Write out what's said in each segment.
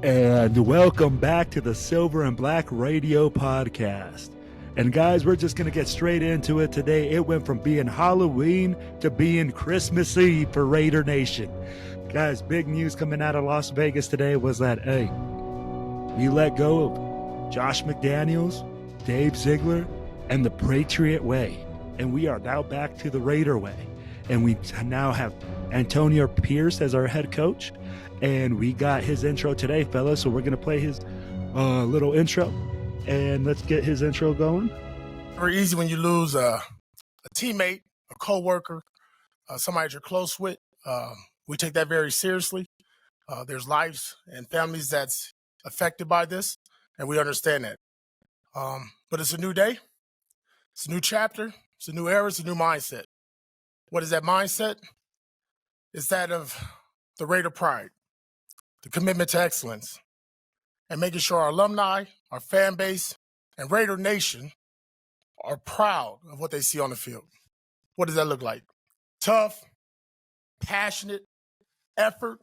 And welcome back to the Silver and Black Radio Podcast. And guys, we're just going to get straight into it today. It went from being Halloween to being Christmas Eve for Raider Nation. Guys, big news coming out of Las Vegas today was that, hey, we let go of Josh McDaniels, Dave Ziegler, and the Patriot Way. And we are now back to the Raider Way. And we now have Antonio Pierce as our head coach. And we got his intro today, fellas. So we're going to play his little intro. And let's get his intro going. Very easy when you lose a teammate, a coworker, somebody you're close with. We take that very seriously. There's lives and families that's affected by this, and we understand that. But it's a new day. It's a new chapter. It's a new era. It's a new mindset. What is that mindset? It's that of the Raider pride, the commitment to excellence, and making sure our alumni, our fan base, and Raider Nation are proud of what they see on the field. What does that look like? Tough, passionate, effort,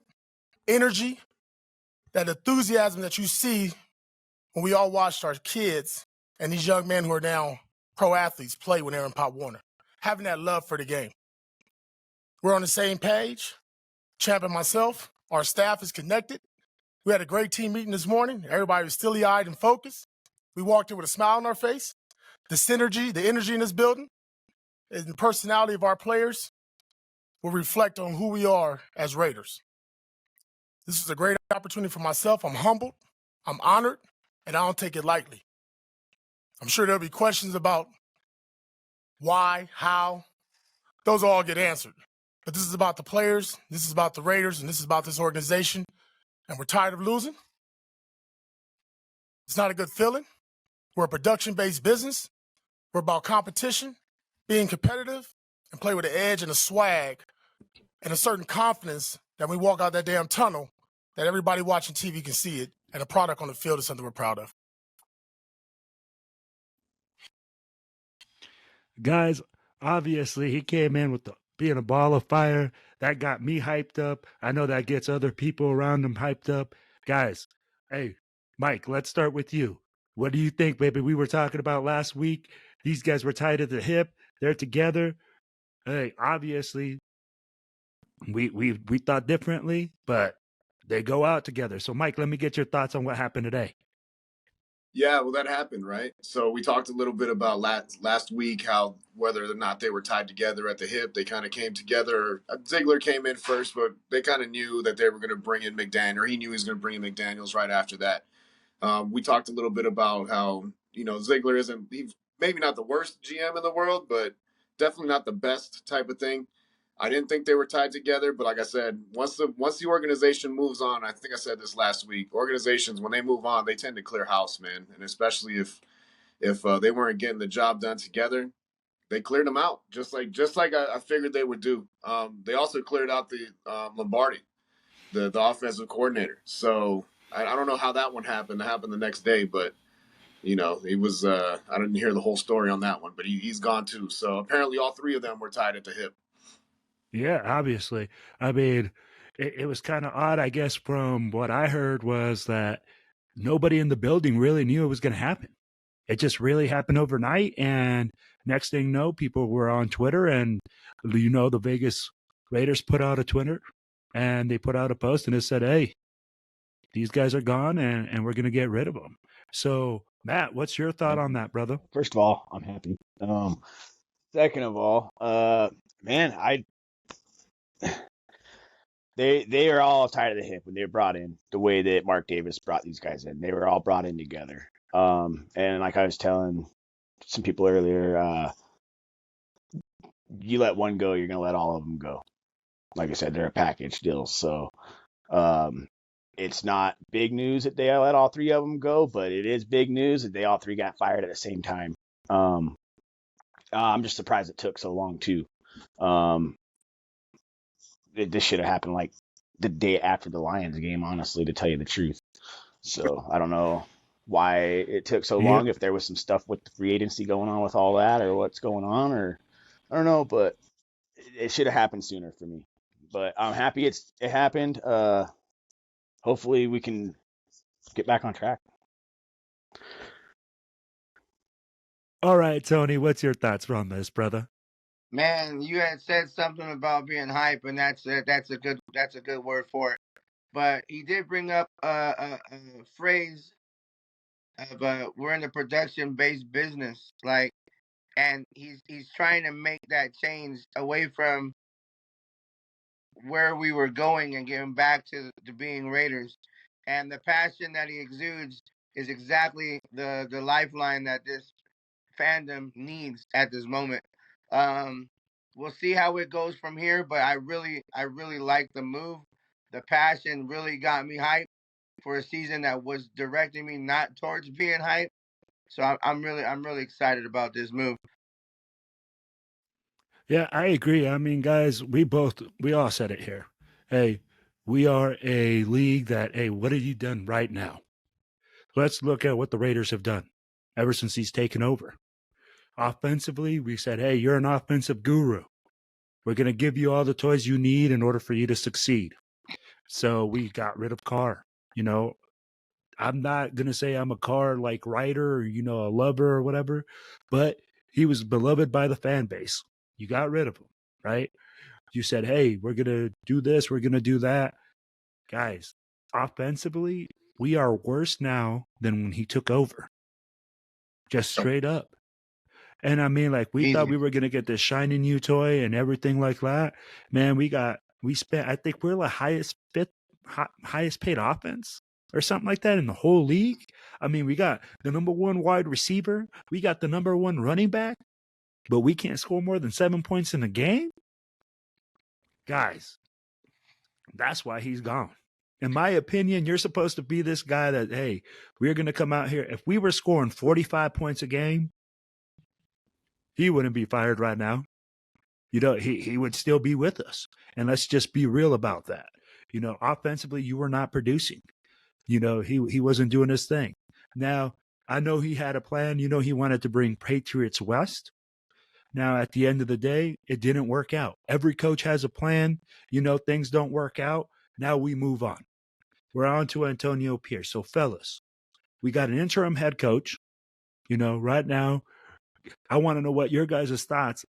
energy, that enthusiasm that you see when we all watched our kids and these young men who are now pro athletes play when they're in Pop Warner. Having that love for the game. We're on the same page. Champ and myself, our staff is connected. We had a great team meeting this morning. Everybody was stilly-eyed and focused. We walked in with a smile on our face. The synergy, the energy in this building, and the personality of our players will reflect on who we are as Raiders. This is a great opportunity for myself. I'm humbled, I'm honored, and I don't take it lightly. I'm sure there'll be questions about why, how. Those will all get answered. But this is about the players, this is about the Raiders, and this is about this organization. And we're tired of losing. It's not a good feeling. We're a production-based business. We're about competition, being competitive, and play with an edge and a swag and a certain confidence that when we walk out that damn tunnel, that everybody watching TV can see it, and a product on the field is something we're proud of. Guys, obviously he came in with being a ball of fire. That got me hyped up. I know that gets other people around him hyped up. Guys, hey, Mike, let's start with you. What do you think, baby? We were talking about last week. These guys were tied at the hip. They're together. Hey, obviously, we thought differently, but they go out together. So, Mike, let me get your thoughts on what happened today. Yeah, well, that happened, right? So we talked a little bit about last week how whether or not they were tied together at the hip, they kind of came together. Ziegler came in first, but they kind of knew that they were going to bring in McDaniels, or he knew he was going to bring in McDaniels right after that. We talked a little bit about how, Ziegler he's maybe not the worst GM in the world, but definitely not the best type of thing. I didn't think they were tied together, but like I said, once the organization moves on, I think I said this last week, organizations, when they move on, they tend to clear house, man. And especially if they weren't getting the job done together, they cleared them out, just like I figured they would do. They also cleared out the Lombardi, the offensive coordinator. So I don't know how that one happened. It happened the next day, but he was I didn't hear the whole story on that one, but he's gone too. So apparently all three of them were tied at the hip. Yeah, obviously. I mean, it was kind of odd, I guess, from what I heard was that nobody in the building really knew it was going to happen. It just really happened overnight. And next thing you know, people were on Twitter and, the Vegas Raiders put out a Twitter and they put out a post and it said, hey, these guys are gone and we're going to get rid of them. So, Matt, what's your thought on that, brother? First of all, I'm happy. Second of all, man, They are all tied at the hip when they were brought in, the way that Mark Davis brought these guys in. They were all brought in together. And like I was telling some people earlier, you let one go, you're going to let all of them go. Like I said, they're a package deal. So it's not big news that they let all three of them go, but it is big news that they all three got fired at the same time. I'm just surprised it took so long, too. This should have happened like the day after the Lions game, honestly, to tell you the truth. So I don't know why it took so long, if there was some stuff with the free agency going on with all that or what's going on, or I don't know, but it should have happened sooner for me. But I'm happy it happened. Hopefully we can get back on track. All right, Tony, what's your thoughts on this, brother? Man, you had said something about being hype, and that's a good word for it. But he did bring up a phrase of we're in the production based business, like, and he's trying to make that change away from where we were going and getting back to being Raiders. And the passion that he exudes is exactly the lifeline that this fandom needs at this moment. We'll see how it goes from here, but I really like the move. The passion really got me hyped for a season that was directing me not towards being hyped. So I'm really excited about this move. Yeah, I agree. I mean, guys, we all said it here. Hey, we are a league that, hey, what have you done right now? Let's look at what the Raiders have done ever since he's taken over. Offensively, we said, hey, you're an offensive guru. We're going to give you all the toys you need in order for you to succeed. So we got rid of Carr. You know, I'm not going to say I'm a Carr like writer or, a lover or whatever, but he was beloved by the fan base. You got rid of him, right? You said, hey, we're going to do this, we're going to do that. Guys, offensively, we are worse now than when he took over. Just straight up. And I mean, like, we thought we were going to get this shiny new toy and everything like that. Man, we spent, I think we're the highest paid offense or something like that in the whole league. I mean, we got the number one wide receiver. We got the number one running back, but we can't score more than 7 points in a game. Guys, that's why he's gone. In my opinion, you're supposed to be this guy that, hey, we're going to come out here. If we were scoring 45 points a game, he wouldn't be fired right now. He would still be with us. And let's just be real about that. Offensively, you were not producing. He wasn't doing his thing. Now, I know he had a plan. He wanted to bring Patriots West. Now, at the end of the day, it didn't work out. Every coach has a plan. Things don't work out. Now we move on. We're on to Antonio Pierce. So, fellas, we got an interim head coach. Right now, I want to know what your guys' thoughts.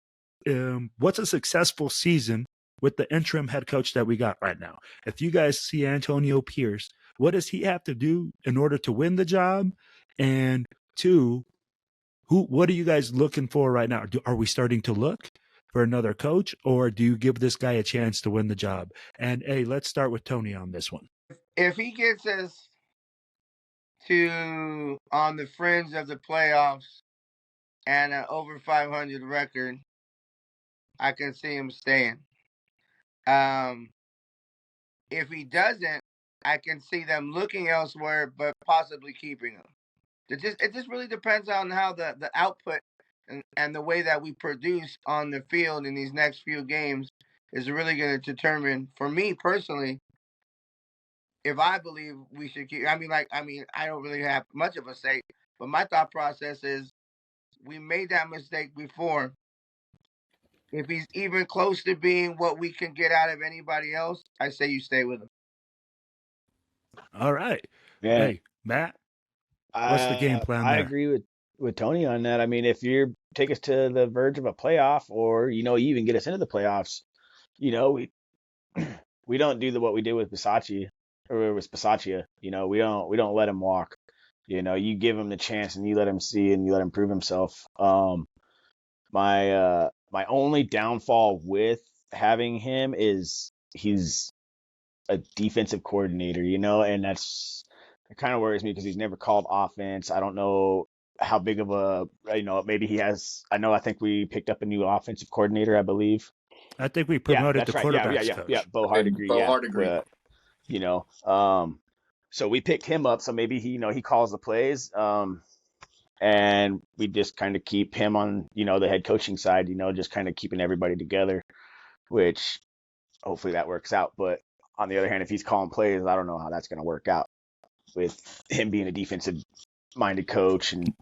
What's a successful season with the interim head coach that we got right now? If you guys see Antonio Pierce, what does he have to do in order to win the job? And two, what are you guys looking for right now? Are we starting to look for another coach, or do you give this guy a chance to win the job? And hey, let's start with Tony on this one. If he gets us to on the fringe of the playoffs and an over 500 record, I can see him staying. If he doesn't, I can see them looking elsewhere, but possibly keeping him. It just really depends on how the output and the way that we produce on the field in these next few games is really going to determine, for me personally, if I believe we should keep. I don't really have much of a say, but my thought process is we made that mistake before. If he's even close to being what we can get out of anybody else, I say you stay with him. All right. Yeah. Hey, Matt, what's the game plan there? I agree with Tony on that. I mean, if you take us to the verge of a playoff, or you even get us into the playoffs, we don't do what we did with Bisaccia or with Bisaccia. We don't let him walk. You give him the chance and you let him see and you let him prove himself. My only downfall with having him is he's a defensive coordinator, and it kind of worries me because he's never called offense. I don't know how big of a, maybe he has. I think we picked up a new offensive coordinator, I believe. I think we promoted the quarterback's coach. Yeah, Bo Hardegree. So we picked him up. So maybe he calls the plays. And we just kind of keep him on, the head coaching side, just kind of keeping everybody together, which hopefully that works out. But on the other hand, if he's calling plays, I don't know how that's going to work out with him being a defensive-minded coach and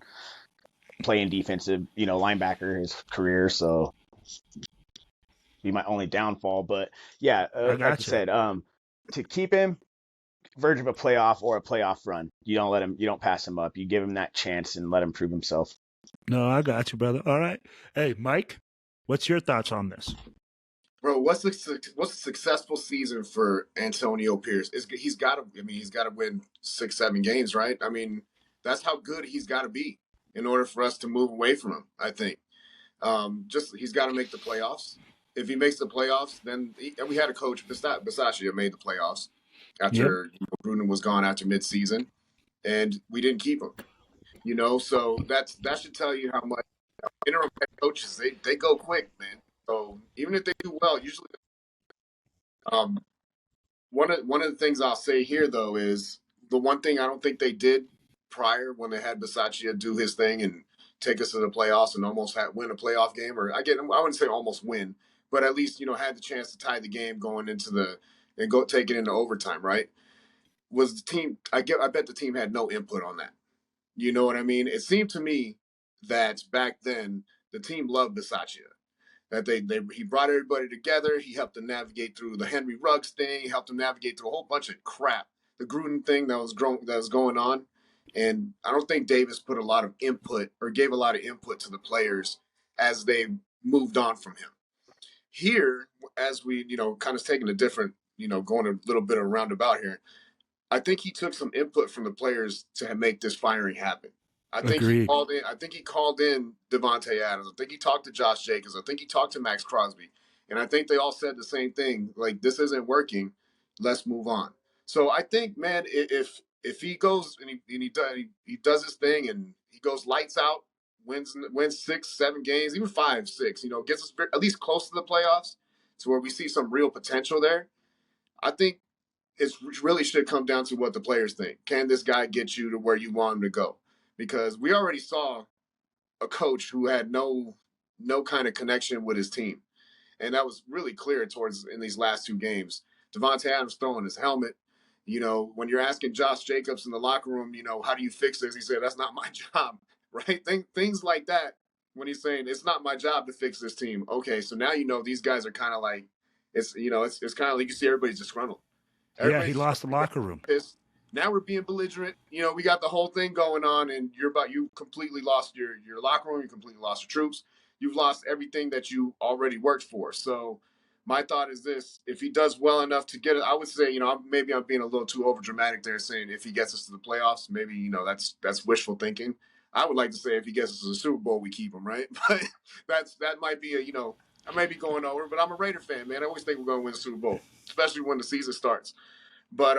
playing defensive, linebacker his career. So be my only downfall. But yeah, like I said, to keep him, verge of a playoff or a playoff run. You don't pass him up. You give him that chance and let him prove himself. No, I got you, brother. All right. Hey, Mike, what's your thoughts on this? Bro, what's a successful season for Antonio Pierce? He's got to win 6-7 games, right? I mean, that's how good he's got to be in order for us to move away from him. I think he's got to make the playoffs. If he makes the playoffs, then and we had a coach, Bisaccia, made the playoffs after Gruden was gone after midseason, and we didn't keep him. So that should tell you how much interim head coaches they go quick, man. So even if they do well, usually, one of the things I'll say here though is the one thing I don't think they did prior when they had Bisaccia do his thing and take us to the playoffs and almost win a playoff game, or I wouldn't say almost win, but at least had the chance to tie the game going into and go take it into overtime, right? Was the team? I bet the team had no input on that. You know what I mean? It seemed to me that back then the team loved Bisaccia. That he brought everybody together. He helped them navigate through the Henry Ruggs thing. He helped them navigate through a whole bunch of crap. The Gruden thing that was going on, and I don't think Davis put a lot of input or gave a lot of input to the players as they moved on from him. Here, as we kind of taking a different going a little bit of a roundabout here, I think he took some input from the players to make this firing happen. I think he called in Davante Adams. I think he talked to Josh Jacobs. I think he talked to Max Crosby. And I think they all said the same thing, like, this isn't working. Let's move on. So I think, man, if he goes and he does his thing and he goes lights out, wins 6-7 games, even 5-6, gets us at least close to the playoffs to where we see some real potential there, I think it really should come down to what the players think. Can this guy get you to where you want him to go? Because we already saw a coach who had no kind of connection with his team. And that was really clear in these last 2 games. Davante Adams throwing his helmet. When you're asking Josh Jacobs in the locker room, how do you fix this? He said, that's not my job, right? Things like that when he's saying, it's not my job to fix this team. Okay, so now these guys are kind of like, it's kind of like you see everybody's disgruntled. He lost the locker room. Pissed. Now we're being belligerent. We got the whole thing going on, and you completely lost your locker room. You completely lost your troops. You've lost everything that you already worked for. So my thought is this: if he does well enough to get it, I would say, maybe I'm being a little too overdramatic there, saying if he gets us to the playoffs, maybe that's wishful thinking. I would like to say if he gets us to the Super Bowl, we keep him, right? But that might be I might be going over, but I'm a Raider fan, man. I always think we're going to win the Super Bowl, especially when the season starts. But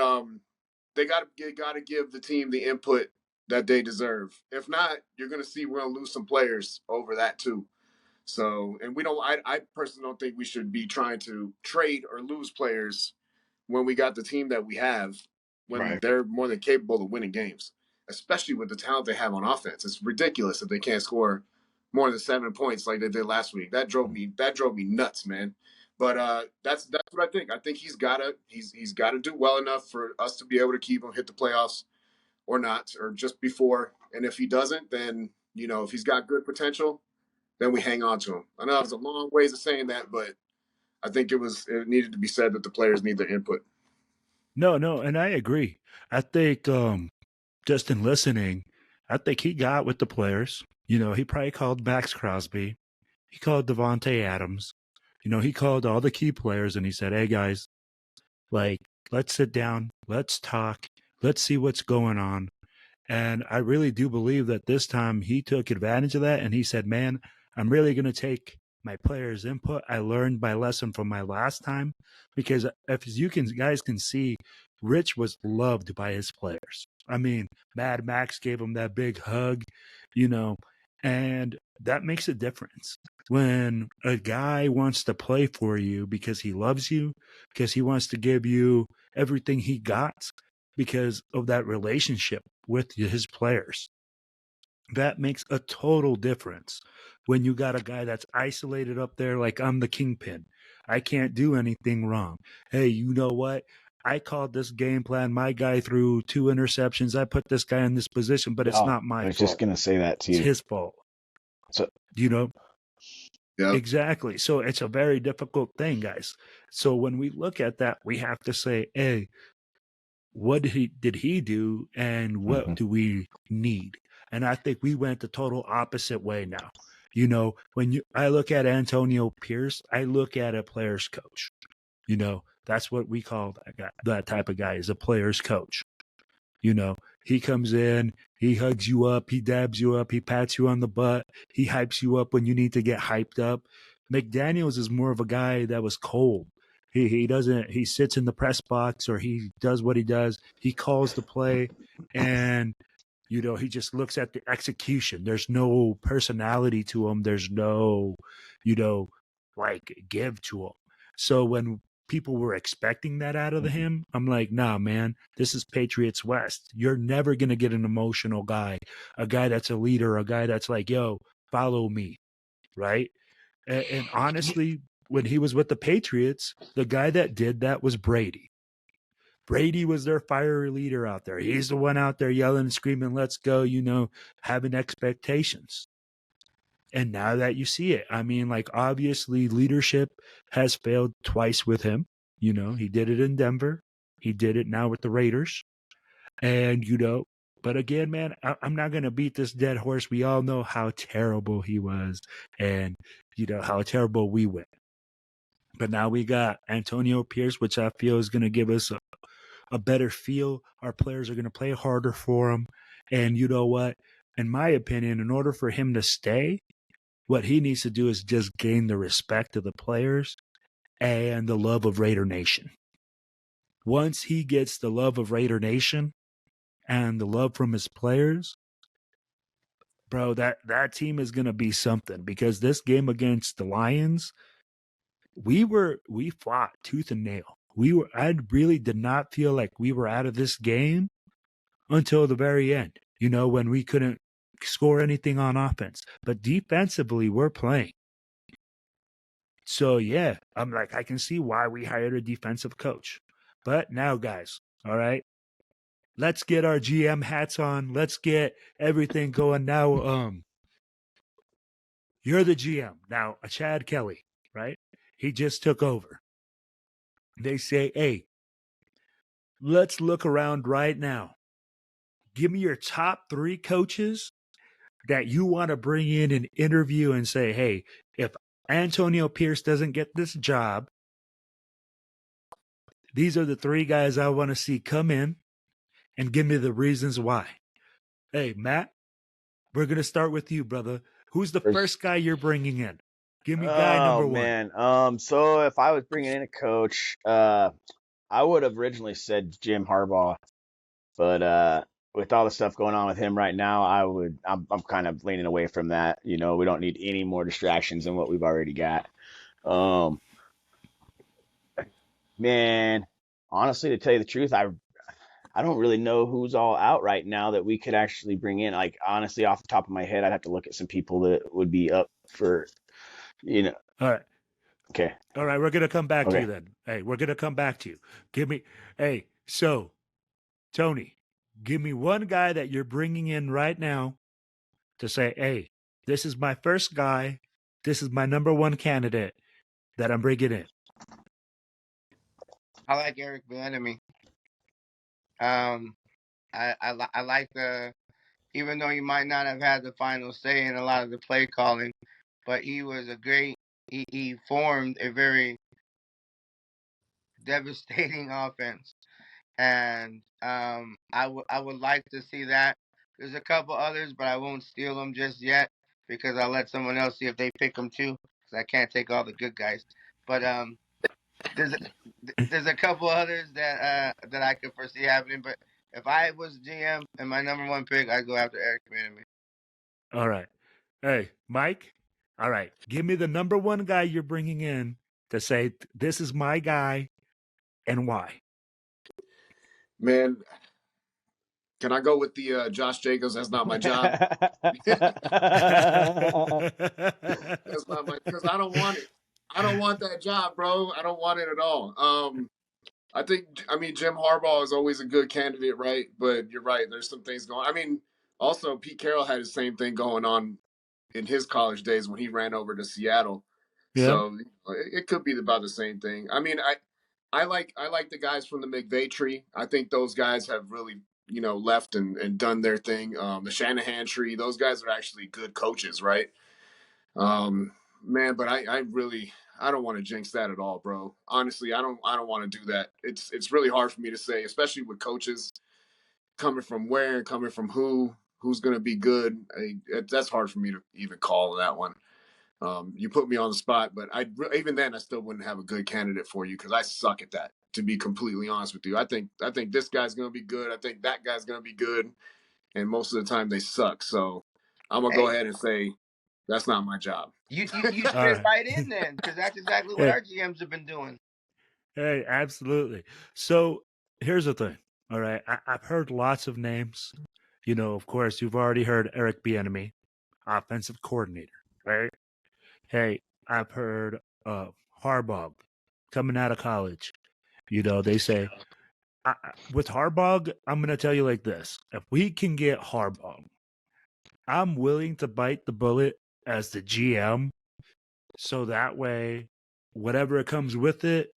they got to give the team the input that they deserve. If not, you're going to see we're going to lose some players over that too. So, and I personally don't think we should be trying to trade or lose players when we got the team that we have, when they're more than capable of winning games, especially with the talent they have on offense. It's ridiculous if they can't score more than 7 points like they did last week. That drove me nuts, man. But that's what I think. I think he's got to do well enough for us to be able to keep him, hit the playoffs or not, or just before. And if he doesn't, then if he's got good potential, then we hang on to him. I know it was a long ways of saying that, but I think it needed to be said that the players need their input. No, and I agree. I think just in listening, I think he got with the players. He probably called Max Crosby. He called Davante Adams. He called all the key players and he said, hey, guys, let's sit down. Let's talk. Let's see what's going on. And I really do believe that this time he took advantage of that. And he said, man, I'm really going to take my players' input. I learned my lesson from my last time, because if you guys can see, Rich was loved by his players. I mean, Mad Max gave him that big hug, and that makes a difference. When a guy wants to play for you because he loves you, because he wants to give you everything he got because of that relationship with his players, that makes a total difference. When you got a guy that's isolated up there, like, I'm the kingpin, I can't do anything wrong. Hey, you know what? I called this game plan. My guy threw 2 interceptions. I put this guy in this position, but it's not my fault. I was just going to say that to you. It's his fault. So, Yep. Exactly. So it's a very difficult thing, guys. So when we look at that, we have to say, hey, what did he do, and what do we need? And I think we went the total opposite way now. You know, when I look at Antonio Pierce, I look at a player's coach. You know, that's what we call that guy, that type of guy, is a player's coach. You know, he comes in, he hugs you up, he dabs you up, he pats you on the butt, he hypes you up when you need to get hyped up. McDaniels is more of a guy that was cold. He doesn't, he sits in the press box, or he does what he does. He calls the play, and you know, he just looks at the execution. There's no personality to him. There's no, you know, like, give to him. So when people were expecting that out of him, I'm like, nah, man, this is Patriots West. You're never going to get an emotional guy, a guy that's a leader, a guy that's like, yo, follow me, right? And honestly, when he was with the Patriots, the guy that did that was Brady. Brady was their fiery leader out there. He's the one out there yelling and screaming, let's go, you know, having expectations. And now that you see it, I mean, like, obviously leadership has failed twice with him. You know, he did it in Denver. He did it now with the Raiders. And, you know, but again, man, I'm not going to beat this dead horse. We all know how terrible he was, and, you know, how terrible we went. But now we got Antonio Pierce, which I feel is going to give us a better feel. Our players are going to play harder for him. And you know what? In my opinion, in order for him to stay, what he needs to do is just gain the respect of the players and the love of Raider Nation. Once he gets the love of Raider Nation and the love from his players, bro, that team is going to be something. Because this game against the Lions, we fought tooth and nail. I really did not feel like we were out of this game until the very end, you know, when we couldn't score anything on offense. But defensively, we're playing. So, yeah, I'm like, I can see why we hired a defensive coach. But now, guys, all right, let's get our GM hats on. Let's get everything going now. You're the GM. Now, Chad Kelly, right? He just took over. They say, hey, let's look around right now. Give me your top 3 coaches that you want to bring in and interview and say, hey, if Antonio Pierce doesn't get this job, these are the 3 guys I want to see come in and give me the reasons why. Hey, Matt, we're going to start with you, brother. Who's the first guy you're bringing in? Give me guy number 1. Man. So if I was bringing in a coach, I would have originally said Jim Harbaugh, but with all the stuff going on with him right now, I'm kind of leaning away from that. You know, we don't need any more distractions than what we've already got. Man, honestly, to tell you the truth, I don't really know who's all out right now that we could actually bring in. Like, honestly, off the top of my head, I'd have to look at some people that would be up for, you know. All right. Okay. All right, we're going to come back to you then. Hey, we're going to come back to you. So, Tony, give me one guy that you're bringing in right now to say, hey, this is my first guy. This is my number 1 candidate that I'm bringing in. I like Eric Bieniemy. I like even though he might not have had the final say in a lot of the play calling, but he was he formed a very devastating offense. And I would like to see that. There's a couple others, but I won't steal them just yet because I'll let someone else see if they pick them too, because I can't take all the good guys. But there's a couple others that I could foresee happening. But if I was GM and my number 1 pick, I'd go after Eric Bieniemy. All right. Hey, Mike. All right. Give me the number 1 guy you're bringing in to say, this is my guy and why. Man, can I go with the Josh Jacobs? That's not my job. That's not my, because I don't want it. I don't want that job, bro. I don't want it at all. I mean, Jim Harbaugh is always a good candidate, right? But you're right. There's some things going on. I mean, also, Pete Carroll had the same thing going on in his college days when he ran over to Seattle. Yeah. So it could be about the same thing. I mean, I like the guys from the McVay tree. I think those guys have really, left and done their thing. The Shanahan tree, those guys are actually good coaches, right? Man, but I really I don't want to jinx that at all, bro. Honestly, I don't want to do that. It's really hard for me to say, especially with coaches coming from where and coming from who's going to be good. That's hard for me to even call that one. You put me on the spot, but even then I still wouldn't have a good candidate for you because I suck at that. To be completely honest with you, I think this guy's going to be good. I think that guy's going to be good, and most of the time they suck. So I'm gonna go ahead and say that's not my job. You fit right in then, because that's exactly what our GMs have been doing. Hey, absolutely. So here's the thing. All right, I've heard lots of names. Of course, you've already heard Eric Bieniemy, offensive coordinator, right? Hey, I've heard Harbaugh coming out of college. They say with Harbaugh, I'm going to tell you like this: if we can get Harbaugh, I'm willing to bite the bullet as the GM, so that way, whatever it comes with it,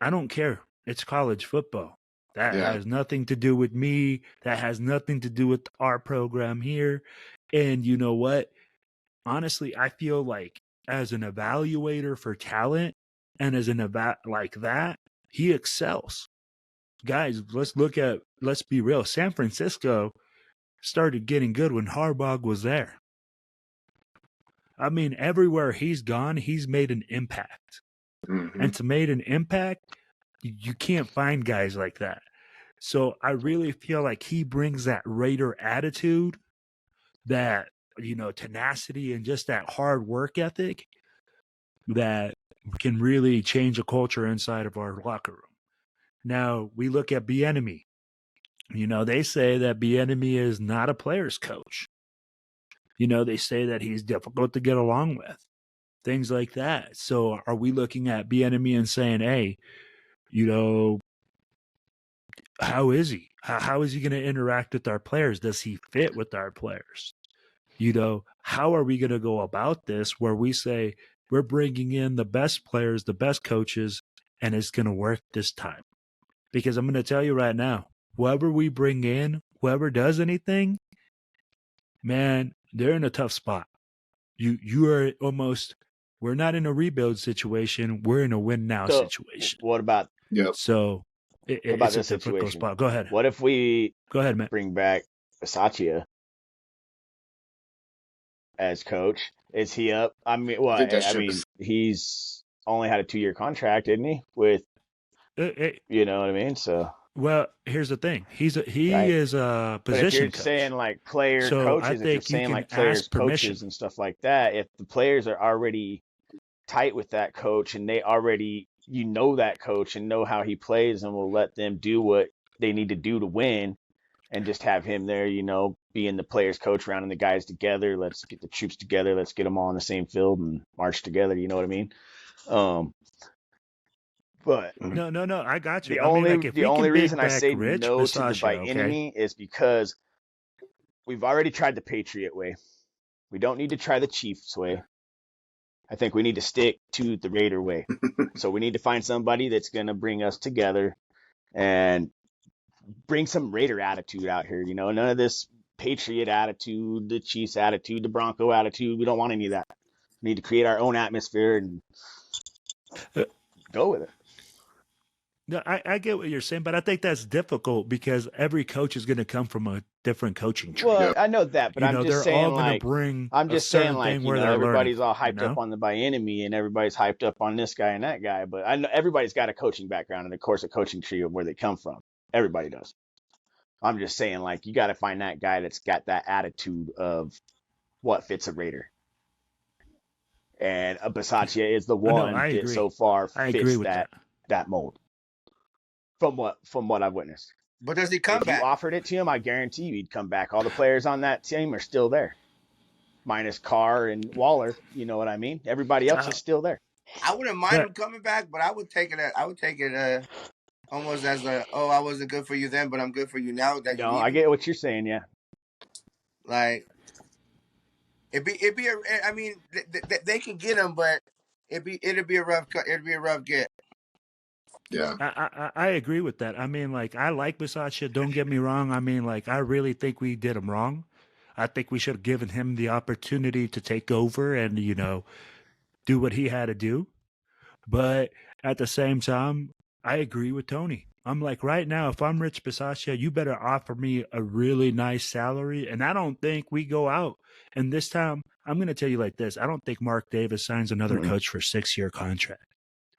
I don't care. It's college football. That has nothing to do with me. That has nothing to do with our program here. And you know what? Honestly, I feel like as an evaluator for talent and as an like that, he excels. Guys, let's be real. San Francisco started getting good when Harbaugh was there. I mean, everywhere he's gone, he's made an impact. Mm-hmm. And to make an impact, you can't find guys like that. So I really feel like he brings that Raider attitude, that, tenacity and just that hard work ethic that can really change a culture inside of our locker room. Now, we look at Bieniemy. They say that Bieniemy is not a player's coach. They say that he's difficult to get along with, things like that. So are we looking at Bieniemy and saying, hey, how is he? How is he going to interact with our players? Does he fit with our players? How are we going to go about this where we say we're bringing in the best players, the best coaches, and it's going to work this time? Because I'm going to tell you right now, whoever we bring in, whoever does anything, man, they're in a tough spot. You are almost, we're not in a rebuild situation. We're in a win now situation. What about? Yep. So it's a difficult spot. Go ahead. What if we man. Bring back Bisaccia as coach? Is he up? I mean, he's only had a 2-year contract, didn't he? With you know what I mean? So well, here's the thing. He is a position but if you're coach. saying like player coaches, if you're saying like players coaches and stuff like that, if the players are already tight with that coach and they already that coach and know how he plays and will let them do what they need to do to win, and just have him there, being the players coach, rounding the guys together. Let's get the troops together. Let's get them all on the same field and march together. You know what I mean? But no, I got you. The only reason I say no to the Bieniemy is because we've already tried the Patriot way. We don't need to try the Chiefs way. I think we need to stick to the Raider way. So we need to find somebody that's going to bring us together and bring some Raider attitude out here. None of this Patriot attitude, the Chiefs attitude, the Bronco attitude. We don't want any of that. We need to create our own atmosphere and go with it. No, I get what you're saying, but I think that's difficult because every coach is going to come from a different coaching tree. Well, I know that, but I'm just saying, everybody's all hyped up on the Bieniemy and everybody's hyped up on this guy and that guy. But I know everybody's got a coaching background and, of course, a coaching tree of where they come from. Everybody does. I'm just saying, you got to find that guy that's got that attitude of what fits a Raider. And Bisaccia is the one that so far fits that mold. From what I've witnessed. But does he come back? If you offered it to him, I guarantee you he'd come back. All the players on that team are still there. Minus Carr and Waller, you know what I mean? Everybody else is still there. I wouldn't mind him coming back, but I would take it almost as I wasn't good for you then, but I'm good for you now. I get what you're saying, yeah. Like they can get him, but it'd be a rough get. Yeah. I agree with that. I mean, like, I like Bisaccia. Don't get me wrong. I mean, like, I really think we did him wrong. I think we should have given him the opportunity to take over and, do what he had to do. But at the same time, I agree with Tony. I'm like, right now, if I'm Rich Bisaccia, you better offer me a really nice salary. And I don't think we go out. And this time, I'm going to tell you like this. I don't think Mark Davis signs another coach for a 6-year contract.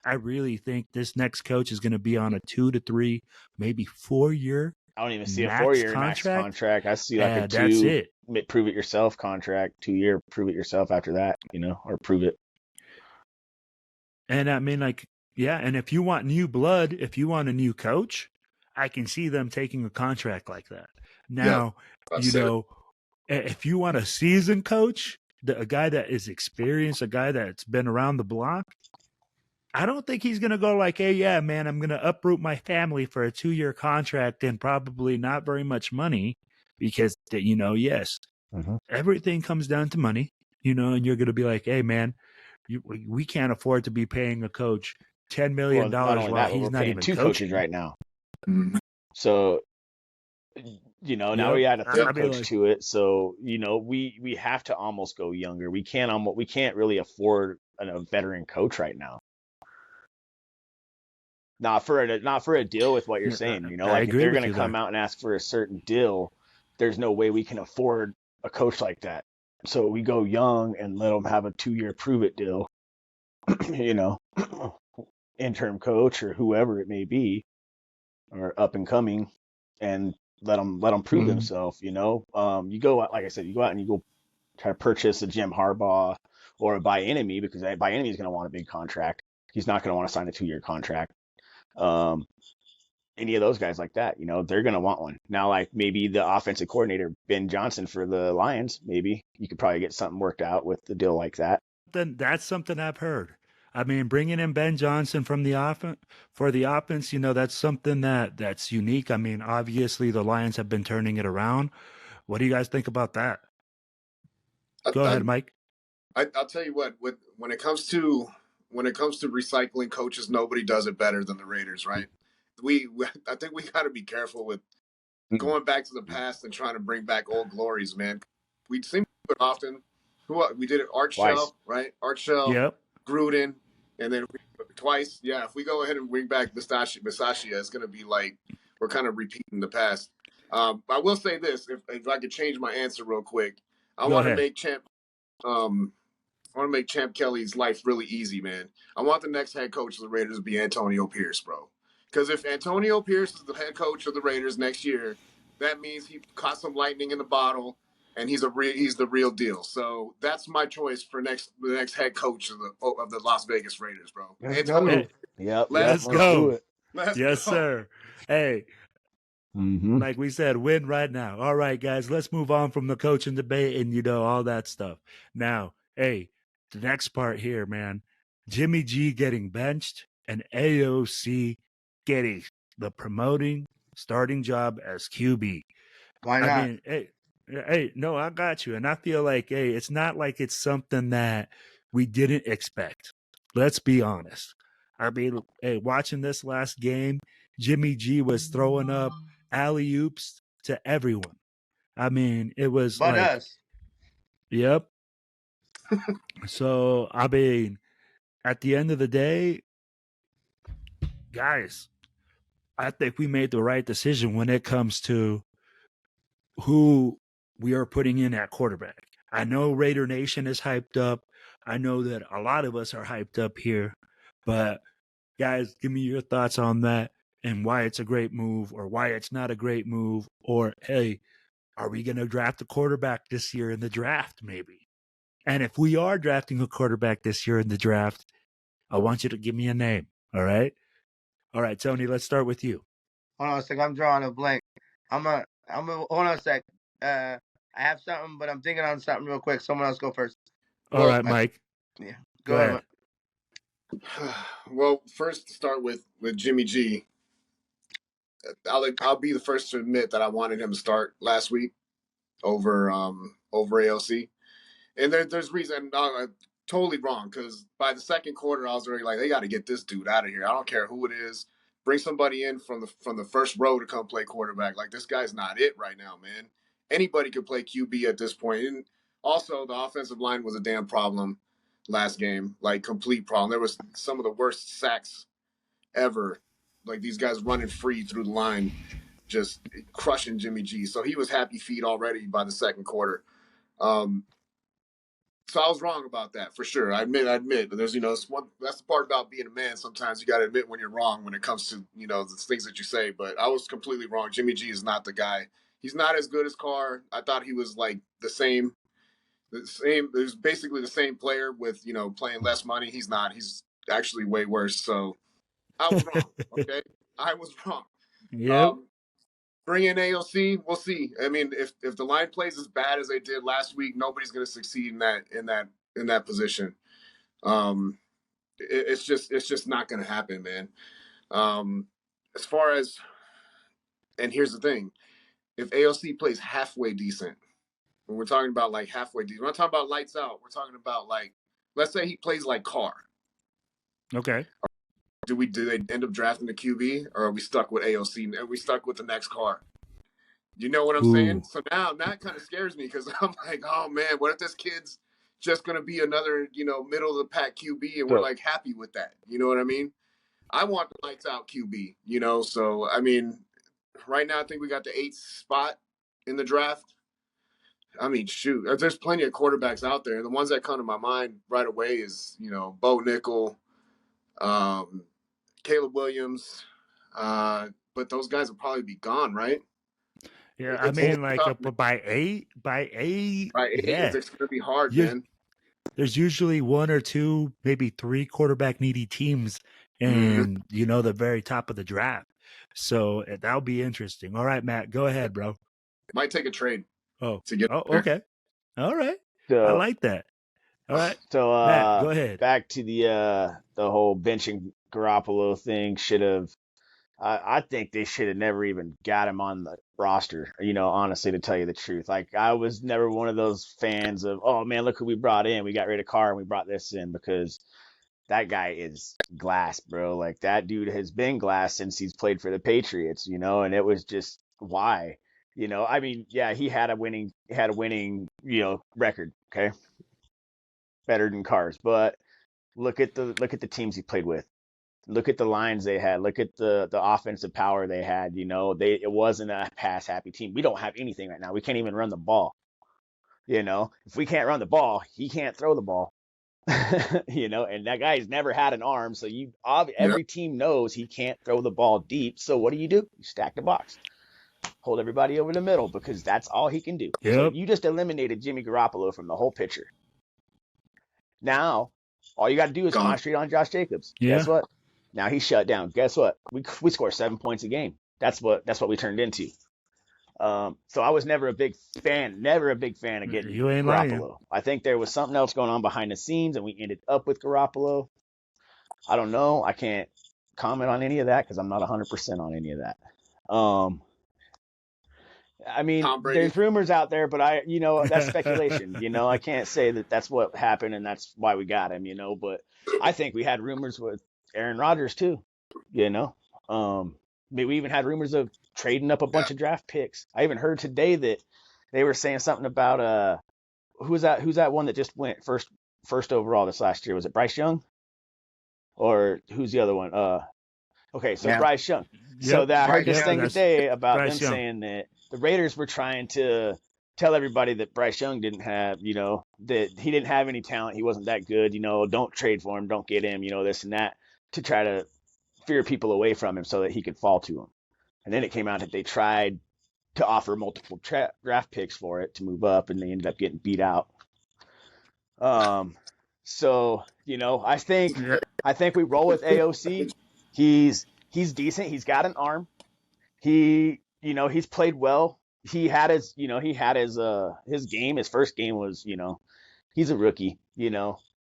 I really think this next coach is going to be on a 2 to 3, maybe 4-year. I don't even see a 4-year max contract. I see like a 2 that's it. Prove it yourself contract, 2-year prove it yourself after that, or prove it. And I mean, like, yeah. And if you want new blood, if you want a new coach, I can see them taking a contract like that. Now, if you want a seasoned coach, a guy that is experienced, a guy that's been around the block, I don't think he's going to go like, hey, yeah, man, I'm going to uproot my family for a 2-year contract and probably not very much money because, yes, everything comes down to money, and you're going to be like, hey, man, we can't afford to be paying a coach $10 million while he's not even 2 coaching. coaches right now. So, now we add a third coach to it. So, we have to almost go younger. We can't really afford a veteran coach right now. Not for a deal with what you're saying, like if they're going to come out and ask for a certain deal, there's no way we can afford a coach like that. So we go young and let them have a 2-year prove it deal, interim coach or whoever it may be, or up and coming, and let them prove themselves. You go out, like I said, you go out and you go try to purchase a Jim Harbaugh or a Bieniemy, because Bieniemy is going to want a big contract. He's not going to want to sign a 2-year contract. Any of those guys like that, they're going to want one. Now, like maybe the offensive coordinator, Ben Johnson for the Lions, maybe you could probably get something worked out with the deal like that. Then that's something I've heard. I mean, bringing in Ben Johnson from the offense for the offense, that's something that's unique. I mean, obviously the Lions have been turning it around. What do you guys think about that? Go ahead, Mike. I'll tell you what. When it comes to recycling coaches, nobody does it better than the Raiders, right? I think we got to be careful with going back to the past and trying to bring back old glories, man. We seem to do it often. We did it, Art Shell, right? Art Shell, yep. Gruden, and then twice. Yeah, if we go ahead and bring back Bisaccia, it's going to be like we're kind of repeating the past. I will say this: if I could change my answer real quick, I want to make Champ Kelly's life really easy, man. I want the next head coach of the Raiders to be Antonio Pierce, bro. Because if Antonio Pierce is the head coach of the Raiders next year, that means he caught some lightning in the bottle, and he's the real deal. So that's my choice for the next head coach of the Las Vegas Raiders, bro. Antonio. Let's go. Let's go. Sir. Hey. Like we said, win right now. All right, guys, let's move on from the coaching debate and all that stuff. Now, hey, the next part here, man. Jimmy G getting benched and AOC getting the promoting starting job as QB. Why not? I mean, hey, no, I got you. And I feel like, hey, it's not like it's something that we didn't expect. Let's be honest. I mean, hey, watching this last game, Jimmy G was throwing up alley-oops to everyone. I mean, it was but like, us. Yep. So, I mean, at the end of the day, guys, I think we made the right decision when it comes to who we are putting in at quarterback. I know Raider Nation is hyped up. I know that a lot of us are hyped up here, but guys, give me your thoughts on that and why it's a great move or why it's not a great move, or, hey, are we going to draft a quarterback this year in the draft maybe? And if we are drafting a quarterback this year in the draft, I want you to give me a name, all right? All right, Tony, let's start with you. Hold on a sec. I'm drawing a blank. I'm a hold on a sec. I have something, but I'm thinking on something real quick. Someone else go first. All right, Mike. Yeah. Go ahead. Well, first to start with Jimmy G, I'll be the first to admit that I wanted him to start last week over AOC, and there's reason. Totally wrong, because by the second quarter I was already like, they got to get this dude out of here. I don't care who it is. Bring somebody in from the first row to come play quarterback. Like, this guy's not it right now, man. Anybody could play QB at this point. And also, the offensive line was a damn problem last game, like complete problem. There was some of the worst sacks ever. Like, these guys running free through the line, just crushing Jimmy G. So he was happy feet already by the second quarter. So I was wrong about that for sure. I admit. But there's, that's the part about being a man. Sometimes you got to admit when you're wrong when it comes to, the things that you say. But I was completely wrong. Jimmy G is not the guy. He's not as good as Carr. I thought he was like the same. It was basically the same player with, playing less money. He's not. He's actually way worse. So I was wrong. Okay, I was wrong. Yep. Bring in AOC. We'll see. I mean, if the line plays as bad as they did last week, nobody's going to succeed in that position. It's just not going to happen, man. As far as, and here's the thing, if AOC plays halfway decent, when we're talking about like halfway decent, we're not talking about lights out. We're talking about like, let's say he plays like Carr. Okay. Do they end up drafting the QB, or are we stuck with AOC? Are we stuck with the next Carr? You know what I'm saying? So now that kind of scares me because I'm like, oh man, what if this kid's just going to be another, middle of the pack QB and we're like happy with that? You know what I mean? I want the lights out QB, So, I mean, right now I think we got the 8th spot in the draft. I mean, shoot, there's plenty of quarterbacks out there. The ones that come to my mind right away is, Bo Nickel, Caleb Williams, but those guys will probably be gone, right? Yeah, I mean, like, but by eight, yeah, it's going to be hard, man. There's usually 1 or 2, maybe 3 quarterback needy teams, and the very top of the draft. So that'll be interesting. All right, Matt, go ahead, bro. Might take a trade. To get there. Okay. All right. So, I like that. All right. So Matt, go ahead. Back to the whole benching Garoppolo thing. I think they should have never even got him on the roster, honestly, to tell you the truth. Like, I was never one of those fans of, oh, man, look who we brought in. We got rid of Carr and we brought this in, because that guy is glass, bro. Like, that dude has been glass since he's played for the Patriots, and it was just, why? I mean, yeah, he had a winning, record, okay? Better than Carr's, but look at the teams he played with. Look at the lines they had. Look at the offensive power they had. It wasn't a pass happy team. We don't have anything right now. We can't even run the ball. If we can't run the ball, he can't throw the ball. And that guy's never had an arm, so every team knows he can't throw the ball deep. So what do? You stack the box, hold everybody over the middle, because that's all he can do. Yep. So you just eliminated Jimmy Garoppolo from the whole picture. Now all you got to do is concentrate on Josh Jacobs. Yeah. Guess what? Now he's shut down. Guess what? We score 7 points a game. That's what we turned into. So I was never a big fan of getting Garoppolo. Lying. I think there was something else going on behind the scenes, and we ended up with Garoppolo. I don't know. I can't comment on any of that because I'm not 100% on any of that. I mean, there's rumors out there, but that's speculation. I can't say that that's what happened and that's why we got him. But I think we had rumors with Aaron Rodgers too. We even had rumors of trading up a bunch of draft picks. I even heard today that they were saying something about who's that one that just went first overall this last year? Was it Bryce Young? Or who's the other one? Okay, so Bryce Young. Yep. So I heard this thing today about Bryce them Young. Saying that the Raiders were trying to tell everybody that Bryce Young didn't have, that he didn't have any talent. He wasn't that good. Don't trade for him. Don't get him, this and that, to try to fear people away from him so that he could fall to him. And then it came out that they tried to offer multiple draft picks for it to move up, and they ended up getting beat out. So, I think we roll with AOC. He's decent. He's got an arm. He's played well. He had his game. His first game was, he's a rookie,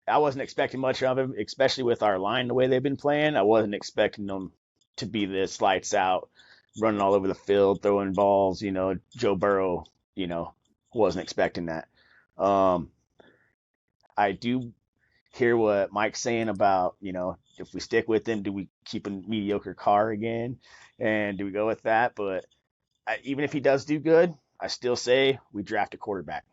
I wasn't expecting much of him, especially with our line, the way they've been playing. I wasn't expecting them to be this lights out, running all over the field, throwing balls, Joe Burrow, wasn't expecting that. I do hear what Mike's saying about, If we stick with him, do we keep a mediocre Carr again? And do we go with that? But even if he does do good, I still say we draft a quarterback.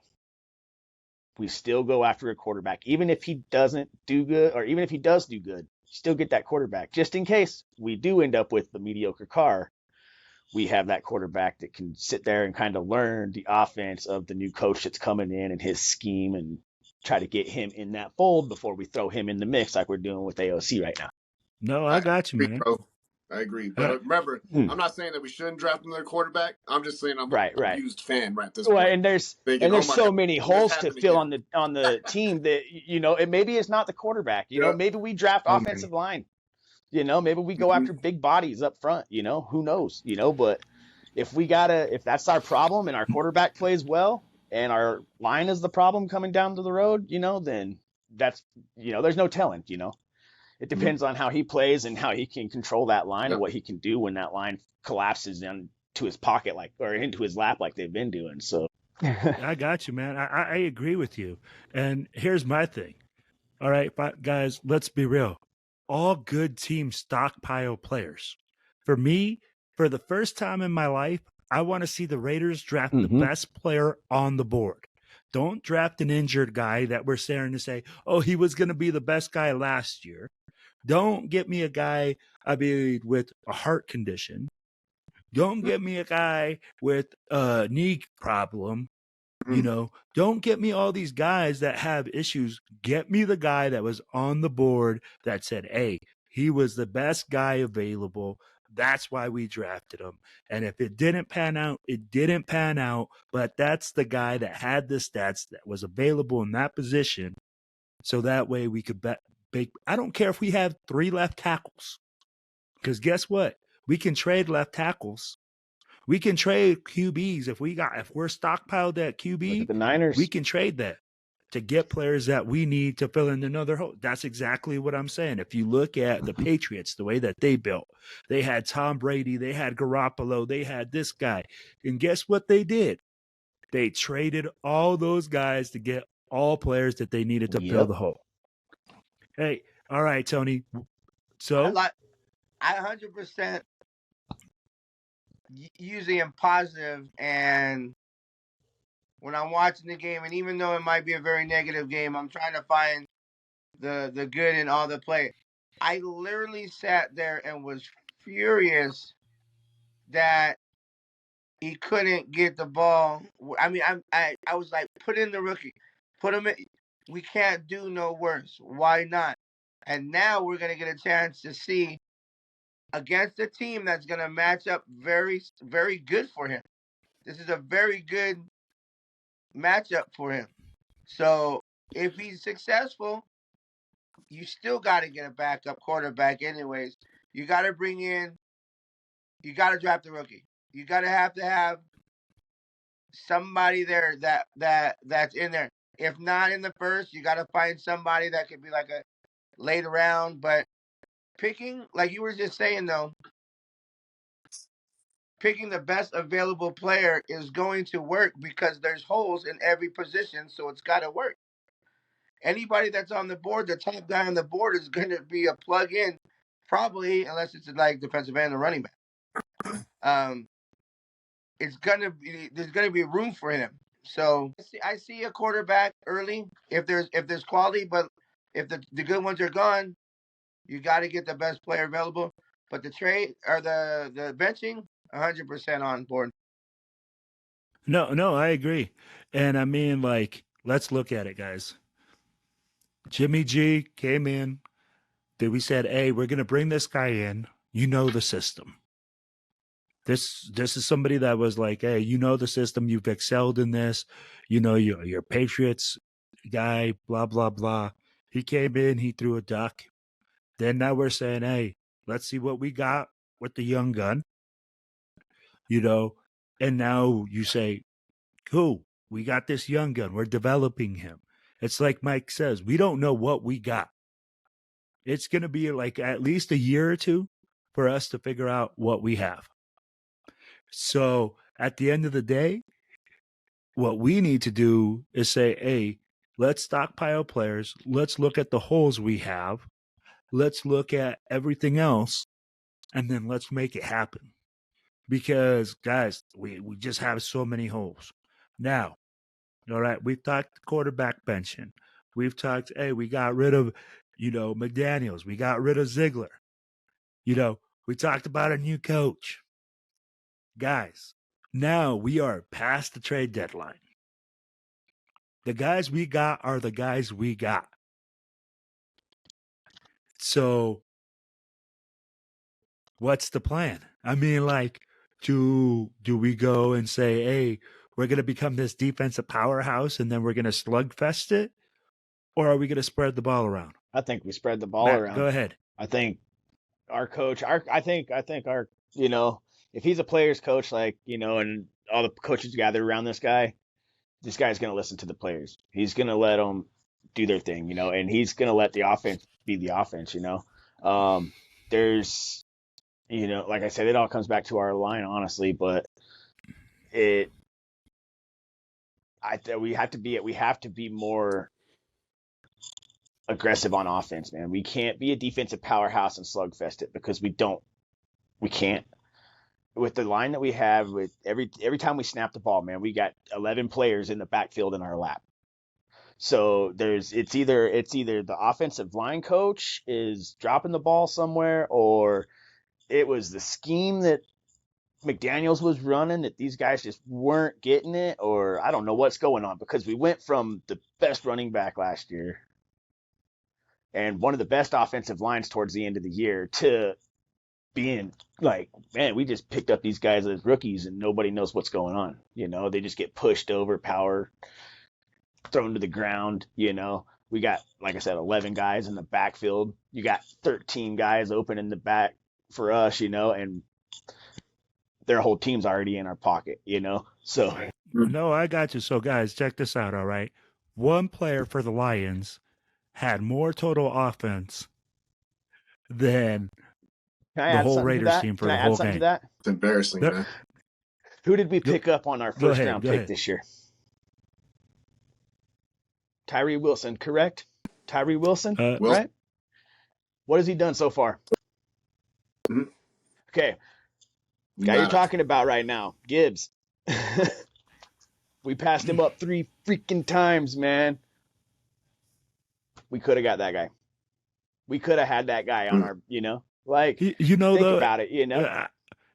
We still go after a quarterback. Even if he doesn't do good, or even if he does do good, still get that quarterback. Just in case we do end up with the mediocre Carr, we have that quarterback that can sit there and kind of learn the offense of the new coach that's coming in and his scheme and try to get him in that fold before we throw him in the mix like we're doing with AOC right now. No, I got you, man. Bro. I agree. But remember, I'm not saying that we shouldn't draft another quarterback. I'm just saying I'm an abused fan right at this point. And there's so many holes to fill on the team that, you know, maybe it's not the quarterback. You know, maybe we draft offensive line. You know, maybe we go after big bodies up front, you know, who knows, you know, but if that's our problem and our quarterback plays well and our line is the problem coming down to the road, you know, then that's, you know, there's no telling, you know. It depends on how he plays and how he can control that line and what he can do when that line collapses into his pocket or into his lap like they've been doing. So I got you, man. I agree with you. And here's my thing. All right, guys, let's be real. All good teams stockpile players. For me, for the first time in my life, I want to see the Raiders draft the best player on the board. Don't draft an injured guy that we're starting to say, oh, he was going to be the best guy last year. Don't get me a guy, with a heart condition. Don't get me a guy with a knee problem. You know, don't get me all these guys that have issues. Get me the guy that was on the board that said, hey, he was the best guy available. That's why we drafted him. And if it didn't pan out, it didn't pan out. But that's the guy that had the stats that was available in that position. So that way we could I don't care if we have 3 left tackles. Because guess what? We can trade left tackles. We can trade QBs if we're stockpiled at QB. The Niners. We can trade that to get players that we need to fill in another hole. That's exactly what I'm saying. If you look at the Patriots, the way that they built, they had Tom Brady, they had Garoppolo, they had this guy. And guess what they did? They traded all those guys to get all players that they needed to fill the hole. Hey, all right, Tony. So I 100% usually am positive, and when I'm watching the game, and even though it might be a very negative game, I'm trying to find the good in all the play. I literally sat there and was furious that he couldn't get the ball. I mean, I was like, put in the rookie, put him in. We can't do no worse. Why not? And now we're gonna get a chance to see against a team that's gonna match up very, very good for him. This is a very good matchup for him. So if he's successful, you still got to get a backup quarterback anyways. You got to you got to draft a rookie. You got to have somebody there that's in there. If not in the first, you got to find somebody that could be like a later round. But picking, like you were just saying though, picking the best available player is going to work because there's holes in every position, so it's got to work. Anybody that's on the board, the top guy on the board is going to be a plug-in, probably, unless it's like defensive end or running back. There's going to be room for him. So I see a quarterback early if there's quality, but if the good ones are gone, you got to get the best player available. But the trade or the benching, 100% on board. No, I agree. And I mean, like, let's look at it, guys. Jimmy G came in. We said, hey, we're going to bring this guy in. You know the system. This is somebody that was like, hey, you know the system. You've excelled in this. You know, you're Patriots guy, blah, blah, blah. He came in. He threw a duck. Then now we're saying, hey, let's see what we got with the young gun. You know, and now you say, cool, we got this young gun. We're developing him. It's like Mike says, we don't know what we got. It's going to be like at least a year or two for us to figure out what we have. So at the end of the day, what we need to do is say, hey, let's stockpile players. Let's look at the holes we have. let's look at everything else and then let's make it happen. Because, guys, we just have so many holes. Now, all right, we've talked quarterback benching. We've talked, hey, we got rid of, McDaniels. We got rid of Ziegler. We talked about a new coach. Guys, now we are past the trade deadline. The guys we got are the guys we got. So, what's the plan? I mean, like, do we go and say, hey, we're going to become this defensive powerhouse and then we're going to slugfest it? Or are we going to spread the ball around? I think we spread the ball Matt, around. go ahead. I think our coach, I think our, if he's a player's coach, and all the coaches gathered around this guy's going to listen to the players. He's going to let them do their thing, and he's going to let the offense be the offense, There's, like I said, it all comes back to our line, honestly, but we have to be more aggressive on offense, man. We can't be a defensive powerhouse and slugfest it because we can't. With the line that we have, with every time we snap the ball, man, we got 11 players in the backfield in our lap. So it's either the offensive line coach is dropping the ball somewhere, or it was the scheme that McDaniels was running that these guys just weren't getting it, or I don't know what's going on, because we went from the best running back last year and one of the best offensive lines towards the end of the year to being like, man, we just picked up these guys as rookies and nobody knows what's going on. They just get pushed over, power thrown to the ground. We got, like I said, 11 guys in the backfield. You got 13 guys open in the back for us, and their whole team's already in our pocket, So No, I got you. So, guys, check this out, all right? One player for the Lions had more total offense than the whole Raiders team for the whole game. It's embarrassing, man. Who did we pick up on our first round pick this year? Tyree Wilson, correct? Tyree Wilson, right? What has he done so far? Mm-hmm. Okay. Guy you're talking about right now, Gibbs. We passed him up 3 freaking times, man. We could have got that guy. We could have had that guy on our, think about it,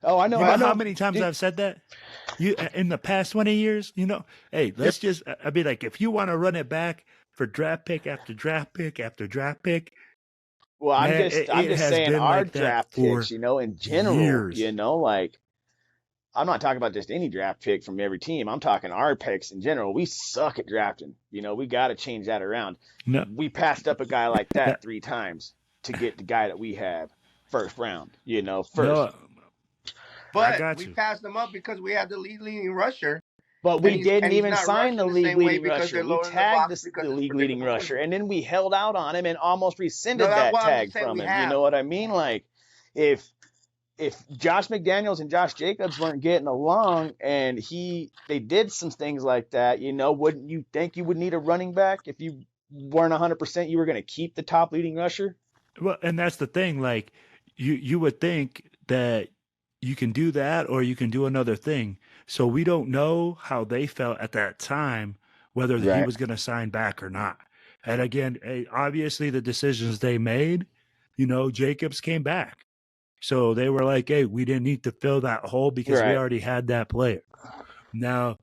Oh, I know. How many times I've said that? In the past 20 years, hey, let's just, I'd be like, if you want to run it back for draft pick after draft pick after draft pick. Well, I'm just saying our draft picks, in general, years. I'm not talking about just any draft pick from every team. I'm talking our picks in general. We suck at drafting. We got to change that around. No. We passed up a guy like that 3 times to get the guy that we have first round, first. No. But we passed him up because we had the leading rusher. But we didn't even sign the league leading rusher. We tagged the league leading rusher, and then we held out on him and almost rescinded that tag from him. You know what I mean? Like, if Josh McDaniels and Josh Jacobs weren't getting along and they did some things like that, wouldn't you think you would need a running back if you weren't 100% you were going to keep the top leading rusher? Well, and that's the thing. Like, you would think that you can do that or you can do another thing. So we don't know how they felt at that time, whether he was going to sign back or not. And again, obviously the decisions they made, Jacobs came back. So they were like, hey, we didn't need to fill that hole because we already had that player. Now,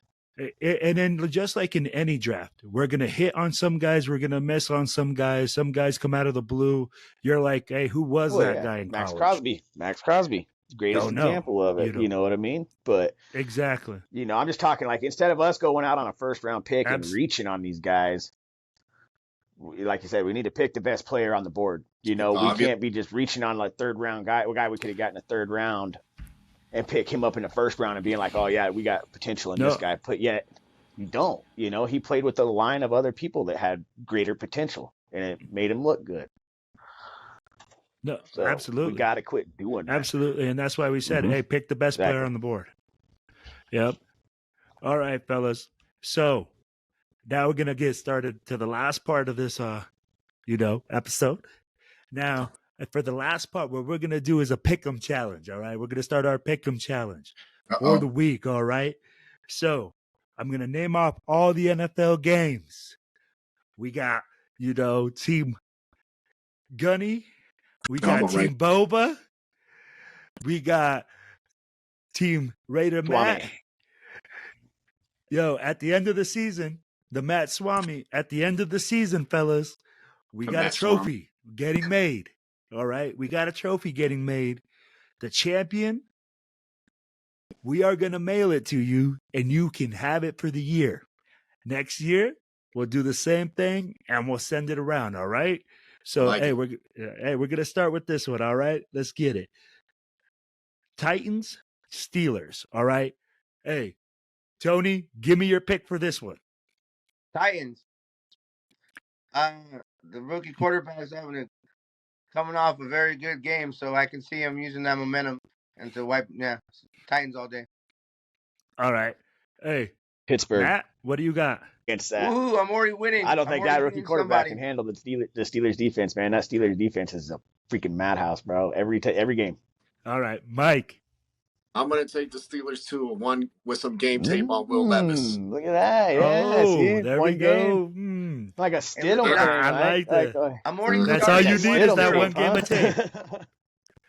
and then just like in any draft, we're going to hit on some guys, we're going to miss on some guys. Some guys come out of the blue. You're like, hey, who was that guy in college? Max Crosby. Greatest example of it. You know what I mean? But exactly. I'm just talking like instead of us going out on a first round pick and reaching on these guys, like you said, we need to pick the best player on the board. We can't be just reaching on like third round guy we could have gotten a third round and pick him up in the first round and being like, oh yeah, we got potential in this guy. But yet you don't. He played with a line of other people that had greater potential and it made him look good. No, so absolutely. We got to quit doing that. Absolutely. And that's why we said, hey, pick the best player on the board. Yep. All right, fellas. So now we're going to get started to the last part of this, episode. Now, for the last part, what we're going to do is a pick'em challenge. All right. We're going to start our pick'em challenge for the week. All right. So I'm going to name off all the NFL games. We got, Team Gunny. We got Team Bova. We got Team Raider Matt. Yo, at the end of the season, the Matt Swami, at the end of the season, fellas, we got a trophy getting made. All right. We got a trophy getting made. The champion, we are going to mail it to you, and you can have it for the year. Next year, we'll do the same thing, and we'll send it around. All right. So, we're going to start with this one. All right. Let's get it. Titans, Steelers. All right. Hey, Tony, give me your pick for this one. Titans. The rookie quarterback is coming off a very good game, so I can see him using that momentum and to wipe. Yeah, Titans all day. All right. Hey, Pittsburgh. Matt, what do you got? Against that. Ooh, I'm already winning. I don't think that rookie quarterback can handle the Steelers defense, man. That Steelers defense is a freaking madhouse, bro. Every game. All right, Mike. I'm going to take the Steelers to one with some game tape on Will Levis. Look at that. Yeah, see? There one we go. Game. Like a Stidham thing, I like that. I'm already That's all you need is that one game of tape.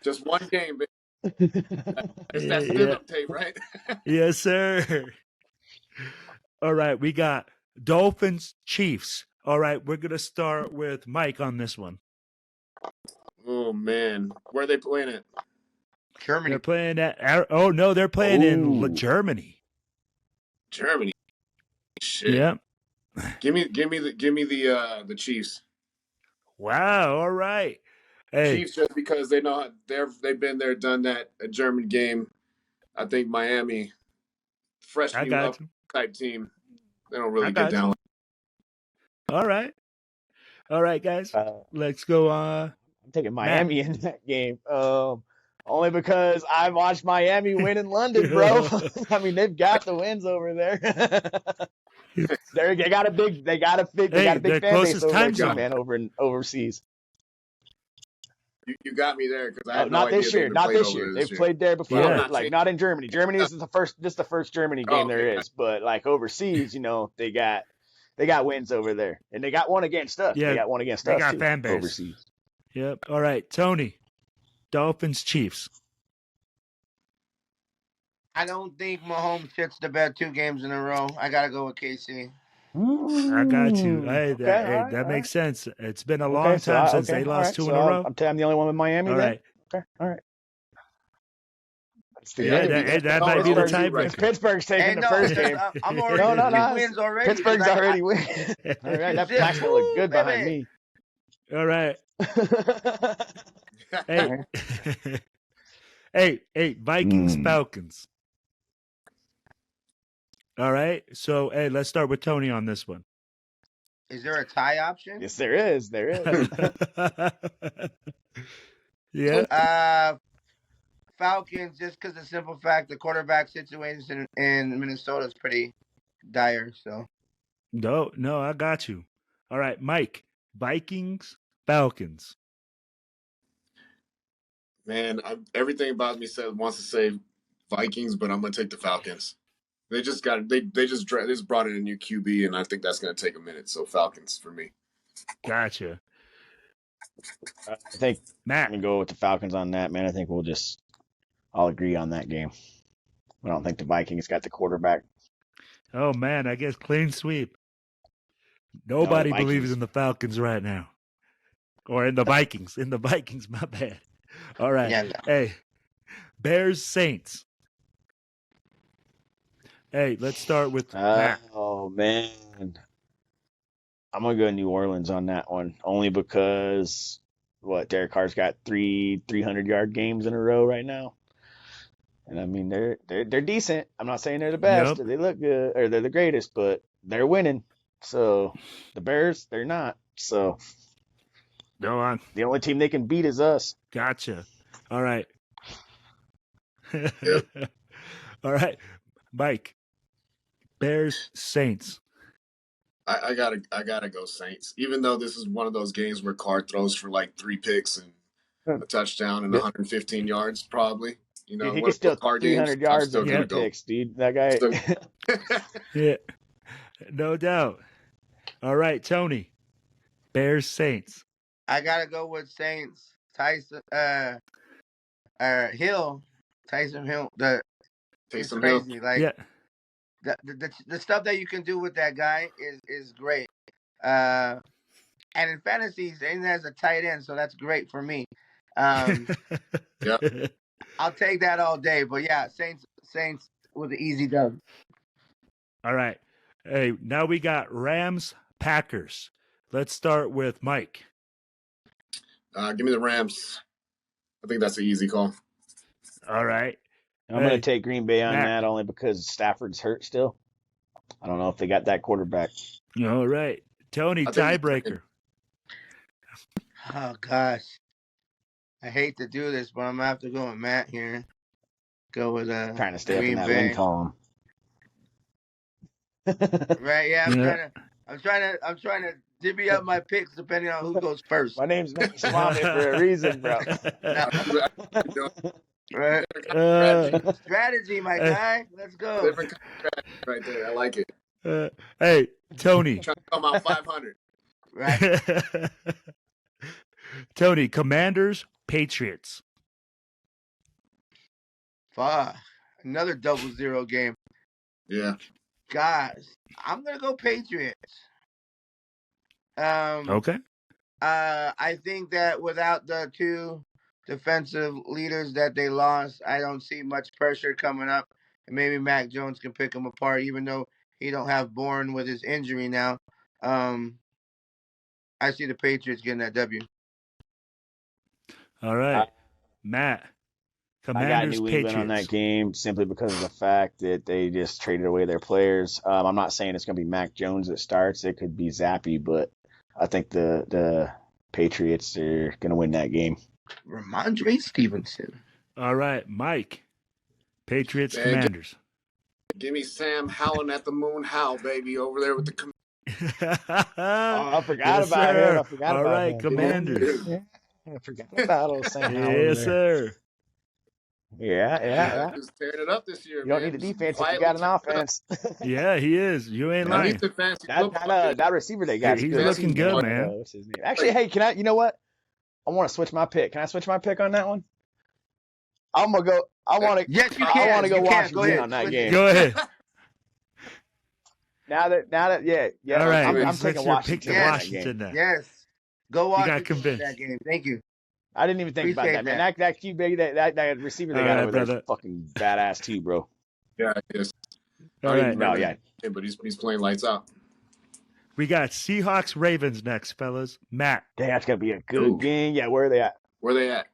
Just one game. It's that Stidham tape, right? Yes, sir. All right, we got Dolphins, Chiefs. All right, we're going to start with Mike on this one. Oh, man. Where are they playing it? Germany. They're playing at they're playing in Germany. Germany. Shit. Yep. Give me the Chiefs. Wow. All right. Hey. Chiefs, just because they know they've been there, done that. A German game. I think Miami, fresh new up type team. They don't really get down. All right, guys. Let's go. I'm taking Miami in that game. Only because I watched Miami win in London, bro. I mean, they've got the wins over there. They got a big fan base over there, man, overseas. You got me there because I had not this year. Not this year. They've played there before, not in Germany. Germany is the first Germany game there is, but like overseas, they got wins over there, and they got one against us. Yeah, they got one against us. They got too, fan base overseas. Yep. All right, Tony. Dolphins, Chiefs. I don't think Mahomes shits the bed 2 games in a row. I gotta go with KC. I got you. Hey, that makes sense. It's been a long time since they lost 2 in a row. I'm the only one with Miami. All right. Okay. All right. That might be the tiebreaker. Pittsburgh's taking the first game. I'm already wins already. Pittsburgh's already win. All right, that pack's gonna look good behind me. All right. Hey, Vikings, Falcons. All right. So, hey, let's start with Tony on this one. Is there a tie option? Yes, there is. There is. Yeah. Falcons, just because the simple fact the quarterback situation in Minnesota is pretty dire. So. No, I got you. All right, Mike. Vikings, Falcons. Man, everything about me wants to say Vikings, but I'm gonna take the Falcons. They just brought in a new QB, and I think that's gonna take a minute. So Falcons for me. Gotcha. I think Matt. I'm gonna go with the Falcons on that, man. I think we'll all agree on that game. I don't think the Vikings got the quarterback. Oh man, I guess clean sweep. Nobody believes in the Falcons right now. Or in the Vikings. In the Vikings, my bad. All right. Yeah, no. Hey, Bears, Saints. Hey, let's start with Matt. Oh, man. I'm going to go New Orleans on that one. Only because, Derek Carr's got 300-yard games in a row right now. And, I mean, they're decent. I'm not saying they're the best. Yep. They look good. Or they're the greatest, but they're winning. So, the Bears, they're not. So, go on. The only team they can beat is us. Gotcha. All right. Yep. All right. Mike. Bears, Saints. I gotta go Saints. Even though this is one of those games where Carr throws for like 3 picks and a touchdown and 115 yards, probably. You know, Dude, he what could still car 300 games, I'm yards still and gonna two go. picks, dude. That guy. Still- Yeah, no doubt. All right, Tony. Bears Saints. I gotta go with Saints. Tyson Hill. Tyson Hill. It's Taysom Hill. crazy. Like Yeah. the stuff that you can do with that guy is great. And in fantasy, Saints has a tight end, so that's great for me. Yeah. I'll take that all day. But yeah, Saints with an easy dub. All right. Hey, now we got Rams Packers. Let's start with Mike. Give me the Rams. I think that's an easy call. All right. I'm going to take Green Bay on Matt. that only because Stafford's hurt still. I don't know if they got that quarterback. All right. Tony, I think tiebreaker. Oh gosh, I hate to do this, but I'm gonna have to go with Matt here. Go with Trying to stay Green up in that Bay. win column. Right? Yeah, Yeah. I'm trying to divvy up my picks depending on who goes first. My name's Matt Swami for a reason, bro. Right? Strategy, my guy. Let's go. Different right there. I like it. Hey, Tony. Trying to come out 500. Right? Tony, Commanders, Patriots. Fuck. Another 0-0 game. Yeah. Guys, I'm gonna go Patriots. Okay. I think that without the two defensive leaders that they lost, I don't see much pressure coming up. And maybe Mac Jones can pick them apart, even though he don't have Bourne with his injury now. I see the Patriots getting that W. All right. Matt, I got Commanders, New Patriots. England on that game simply because of the fact that they just traded away their players. I'm not saying it's going to be Mac Jones that starts. It could be Zappy, but I think the Patriots are going to win that game. Ramondre Stevenson. All right, Mike, Patriots, Hey, Commanders. Give me Sam Howling at the Moon Howl, baby, over there with the I forgot Yes, about sir. him. I forgot All about right, him. Commanders. Yeah, I forgot about old Sam Howell Yes, there. sir. Yeah. Just tearing it up this year. You don't man. need a defense if you Quietly got an tearing it up. offense. Yeah, he is. You ain't At lying. least in fantasy football. That receiver they got. He's good. looking good, man. What's his name? Actually, hey, can I? You know what? I want to switch my pick. Can I switch my pick on that one? I'm gonna go. I want to. Yes, you I can. want to go You can. Washington Go ahead. on that Switch game. it. Go ahead. Now that, yeah. All right, I'm switch taking your Washington. pick to on that Washington game. now. Yes. Go You watch got convinced. that game. Thank you. I didn't even think about Appreciate that, man. That QB, that receiver they All got right, over there brother. is fucking badass too, bro. Yeah, yes. All right. No, yeah. But he's playing lights out. We got Seahawks, Ravens next, fellas. Matt. Dang, that's gonna be a good Ooh. game. Yeah, where are they at? Where they at?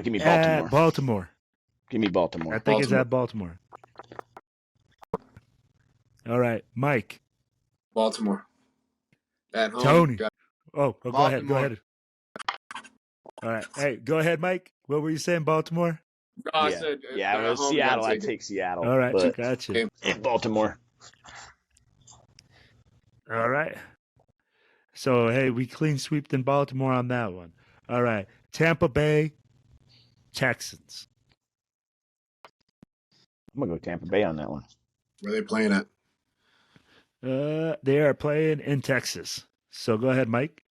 Give me Baltimore. At Baltimore. Give me Baltimore. I think it's at Baltimore. All right, Mike. Baltimore. At home. Tony. Got- Oh, go ahead. Go ahead. All right. Hey, go ahead, Mike. What were you saying, Baltimore? No, I Yeah, said yeah. at Well, home, Seattle. gotta I take Seattle. All right, but gotcha. Baltimore. All right. So, hey, we clean sweeped in Baltimore on that one. All right. Tampa Bay, Texans. I'm gonna go Tampa Bay on that one. Where they playing at? They are playing in Texas. So go ahead, Mike.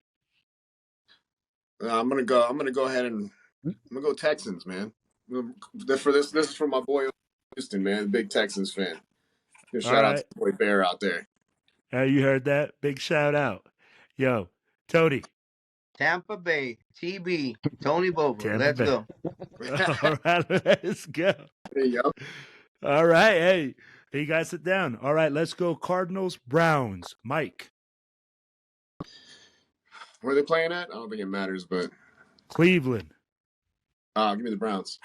I'm gonna go ahead and I'm gonna go Texans, man. For this is for my boy Houston, man, big Texans fan. Give a shout out to the boy Bear out there. You heard that? Big shout out. Yo, Tony. Tampa Bay, TB, Tony Bova. Tampa Let's Bay. go. All right, let's go. There you go. All right, hey, you guys sit down. All right, let's go Cardinals, Browns. Mike. Where are they playing at? I don't think it matters, but Cleveland. give me the Browns.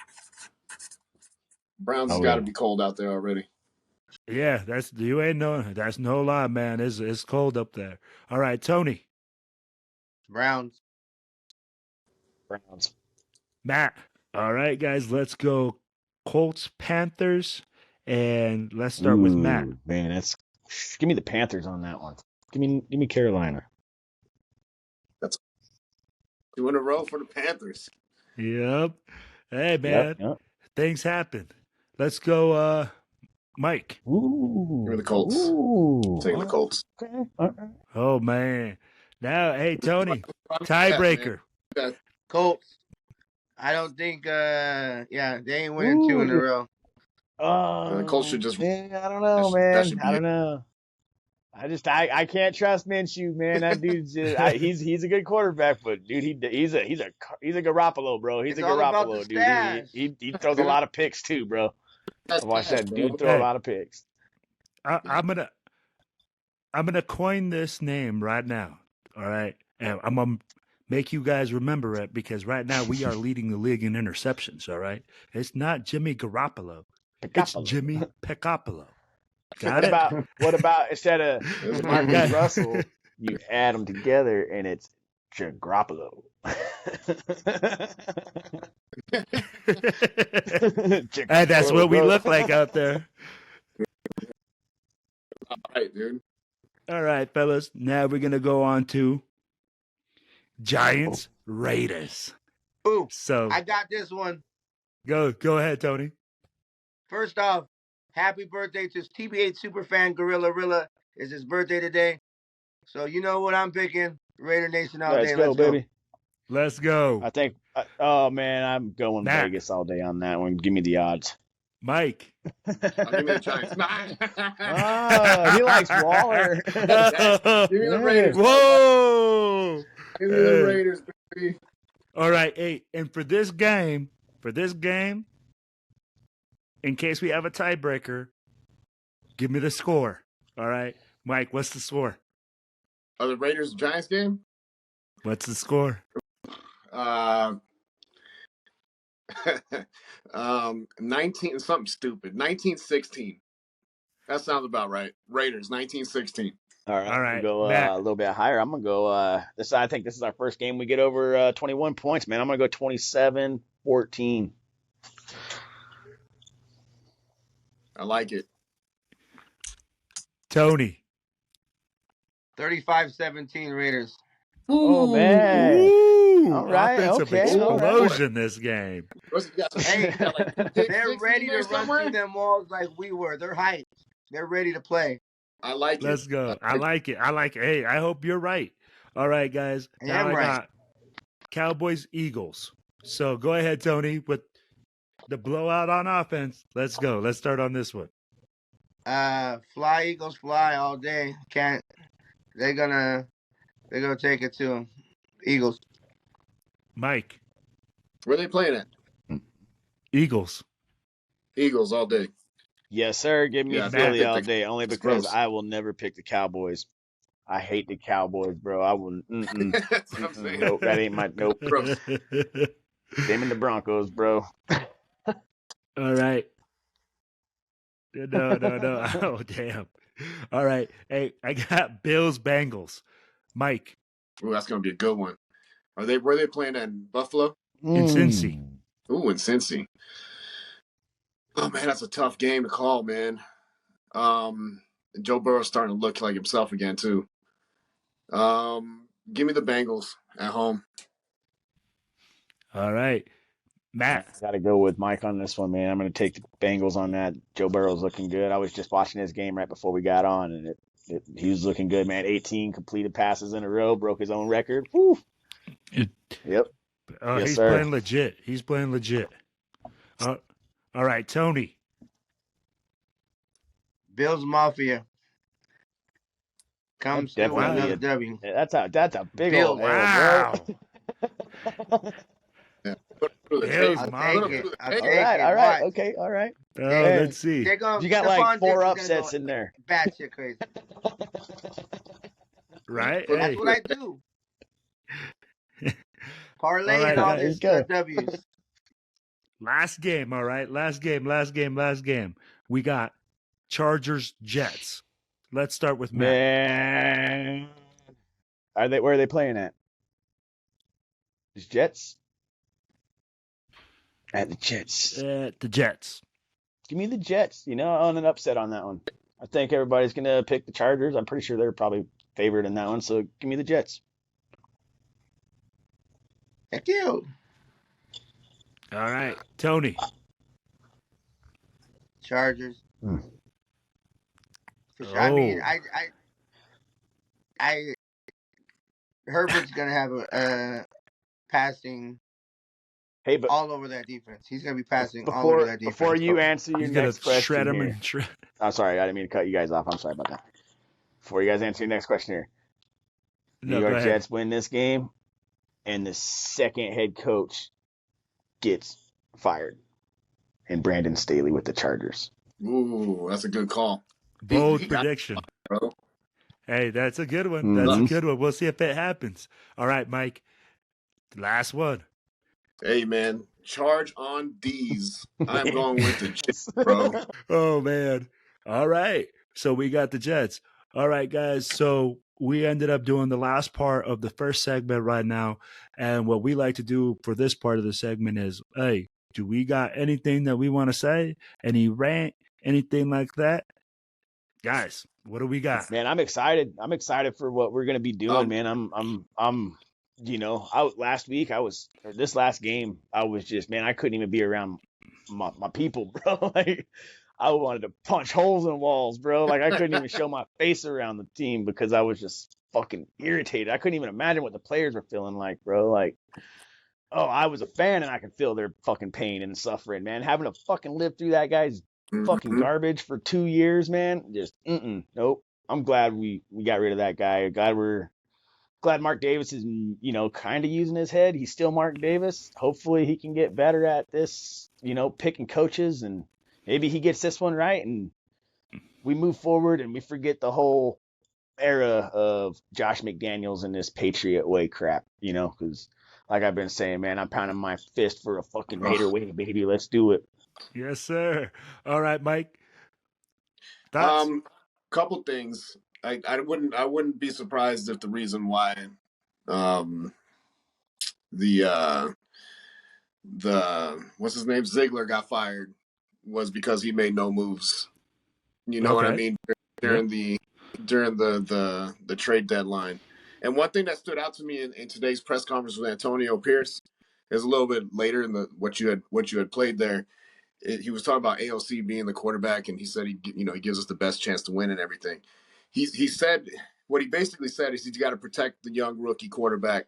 Browns has got to be cold out there already. Yeah, that's no lie, man. It's cold up there. All right, Tony. Browns. Matt. All right, guys, let's go Colts, Panthers, and let's start with Matt. Man, give me the Panthers on that one. Give me Carolina. 2 in a row for the Panthers. Yep. Hey, man. Yep. Things happen. Let's go, Mike. Ooh. Give me the Colts. Ooh. Taking the Colts. Okay. All right. Oh, man. Now, hey, Tony, tiebreaker. Colts. I don't think. They ain't winning 2 in a row. The Colts should just. Man, I don't know, man. I don't know. I can't trust Minshew, man. That dude's he's a good quarterback, but dude, he's a Garoppolo, bro. He's It's a all about Garoppolo, the dude. stash. He throws a lot of picks too, bro. I watched that dude throw a lot of picks. I'm gonna coin this name right now. All right, and I'm gonna make you guys remember it because right now we are leading the league in interceptions. All right, it's not Jimmy Garoppolo, it's Jimmy Pecopolo. Got it? What about instead of Marcus Russell, you add them together and it's Garoppolo. And that's what we look like out there. All right, dude. All right, fellas. Now we're gonna go on to Giants Raiders. Ooh, So I got this one. go ahead, Tony. First off, happy birthday to TBH superfan Gorilla Rilla. It's his birthday today. So you know what I'm picking. Raider Nation all day. Let's go, baby. Let's go. I think, oh man, I'm going Matt. Vegas all day on that one. Give me the odds. Mike. I'll give me the Giants. Oh, he likes Waller. Give me the Raiders. Whoa. Give me the Raiders, baby. All right, hey, and for this game, in case we have a tiebreaker, give me the score. All right, Mike, what's the score? Are the Raiders Giants game? What's the score? 19 something stupid. 1916. That sounds about right. Raiders 1916. All right, All right, go Matt. a little bit higher. I'm gonna go. I think this is our first game we get over 21 points, man. I'm gonna go 27-14. I like it. Tony. 35-17 Raiders. Oh man. Ooh, All right, offensive okay, explosion this game. Hey, they're ready to run through them walls like we were. They're hyped. They're ready to play. I like it. Let's go. I like it. Hey, I hope you're right. All right, guys. Now I got Cowboys, Eagles. So go ahead, Tony, with the blowout on offense. Let's go. Let's start on this one. Fly, Eagles, fly all day. Can't. They're gonna take it to them. Eagles. Mike. Where are they playing at? Eagles. Eagles all day. Yes, sir. Give me Philly all day, only because gross. I will never pick the Cowboys. I hate the Cowboys, bro. I wouldn't. That's what I'm saying. Nope, that ain't my nope. Gross. Them and the Broncos, bro. All right. No. Oh, damn. All right. Hey, I got Bills, Bengals. Mike. Ooh, that's gonna be a good one. Where are they playing at? In Buffalo? In Cincy. Ooh, in Cincy. Oh man, that's a tough game to call, man. Joe Burrow's starting to look like himself again too. Give me the Bengals at home. All right. Matt. I got to go with Mike on this one, man. I'm going to take the Bengals on that. Joe Burrow's looking good. I was just watching his game right before we got on, and he was looking good, man. 18 completed passes in a row, broke his own record. Woo. Yep. He's playing legit. He's playing legit. All right, Tony. Bills Mafia. Comes through with another W. That's a big Bills. old Wow. Bills Mafia. All right. Okay, all right. Let's see. You got like 4 upsets in there. Bad shit crazy. Right? That's what I do. Parlay all these W's. Last game, all right. Last game. We got Chargers, Jets. Let's start with Matt. Man. Where are they playing at? Is Jets? At the Jets. The Jets. Give me the Jets, on an upset on that one. I think everybody's going to pick the Chargers. I'm pretty sure they're probably favored in that one, so give me the Jets. Thank you. All right, Tony. Chargers. Hmm. For sure. I mean, Oh, I Herbert's gonna have a passing Hey, but all over that defense. He's gonna be passing all over before that before defense. you answer your he's gonna next shred question him here, and shred. I'm sorry, I didn't mean to cut you guys off. I'm sorry about that. Before you guys answer your next question here, New No, go York ahead. Jets win this game, and the second head coach gets fired, and Brandon Staley with the Chargers. Ooh, that's a good call. He Bold got it, prediction. bro. Hey, that's a good one. That's a Mm-hmm. good one. We'll see if it happens. All right, Mike. Last one. Hey man, charge on D's. I'm going with the Jets, Yes. bro. Oh man. All right. So we got the Jets. All right, guys. So we ended up doing the last part of the first segment right now. And what we like to do for this part of the segment is, hey, do we got anything that we want to say? Any rant? Anything like that? Guys, what do we got? Man, I'm excited. I'm excited for what we're gonna be doing, man. I'm last week or this last game, I was just, man, I couldn't even be around my people, bro. Like I wanted to punch holes in walls, bro. Like I couldn't even show my face around the team because I was just fucking irritated. I couldn't even imagine what the players were feeling like, bro. Like, oh, I was a fan and I could feel their fucking pain and suffering, man. Having to fucking live through that guy's fucking Mhm. garbage for 2 years, man. Just nope. I'm glad we got rid of that guy. Glad Mark Davis is, kind of using his head. He's still Mark Davis. Hopefully he can get better at this, picking coaches, and maybe he gets this one right and we move forward and we forget the whole era of Josh McDaniels and this Patriot way crap, because like I've been saying, man, I'm pounding my fist for a fucking Raider Ugh. way, baby. Let's do it. Yes, sir. All right, Mike. Thoughts? Couple things. I wouldn't be surprised if the reason why um the what's his name, Ziegler, got fired was because he made no moves. You know what I Okay. mean? Yep. During the trade deadline. And one thing that stood out to me in today's press conference with Antonio Pierce is a little bit later in the what you had played there. He was talking about AOC being the quarterback, and he said he gives us the best chance to win and everything. He said what he basically said is he's got to protect the young rookie quarterback,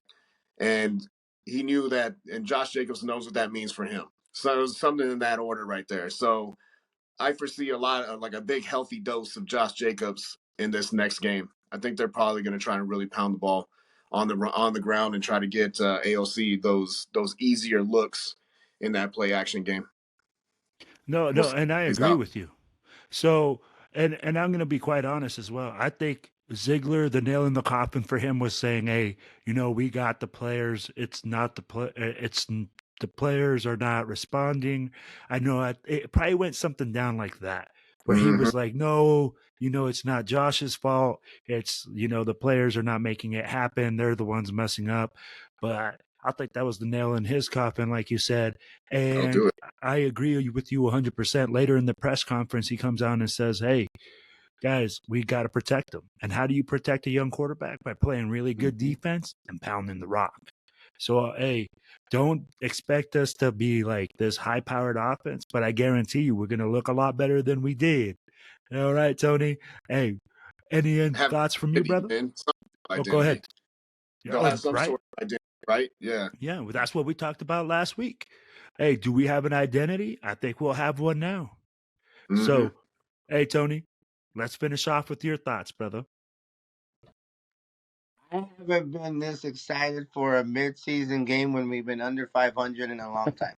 and he knew that, and Josh Jacobs knows what that means for him. So it was something in that order right there. So I foresee a lot of like a big healthy dose of Josh Jacobs in this next game. I think they're probably going to try and really pound the ball on the ground and try to get AOC those easier looks in that play action game. No, We'll no, see and I if he's agree out. with you. So, and I'm going to be quite honest as well. I think Ziegler, the nail in the coffin for him was saying, "Hey, we got the players. It's not the the players are not responding." I know it probably went something down like that, where he Mm-hmm. was like, "No, it's not Josh's fault. It's the players are not making it happen. They're the ones messing up." But I think that was the nail in his coffin, like you said, I'll do and it. I agree with you 100%. Later in the press conference, he comes out and says, "Hey, guys, we got to protect him." And how do you protect a young quarterback? By playing really good defense and pounding the rock. So, hey, don't expect us to be like this high powered offense, but I guarantee you we're going to look a lot better than we did. All right, Tony. Hey, any Have thoughts from you, identity, brother? man. Some Oh, go identity. ahead. Yeah, They'll oh, have some right. sort of identity, right? Yeah. Yeah, well, that's what we talked about last week. Hey, do we have an identity? I think we'll have one now. Mm-hmm. So, hey, Tony, let's finish off with your thoughts, brother. I haven't been this excited for a mid-season game when we've been under 500 in a long time.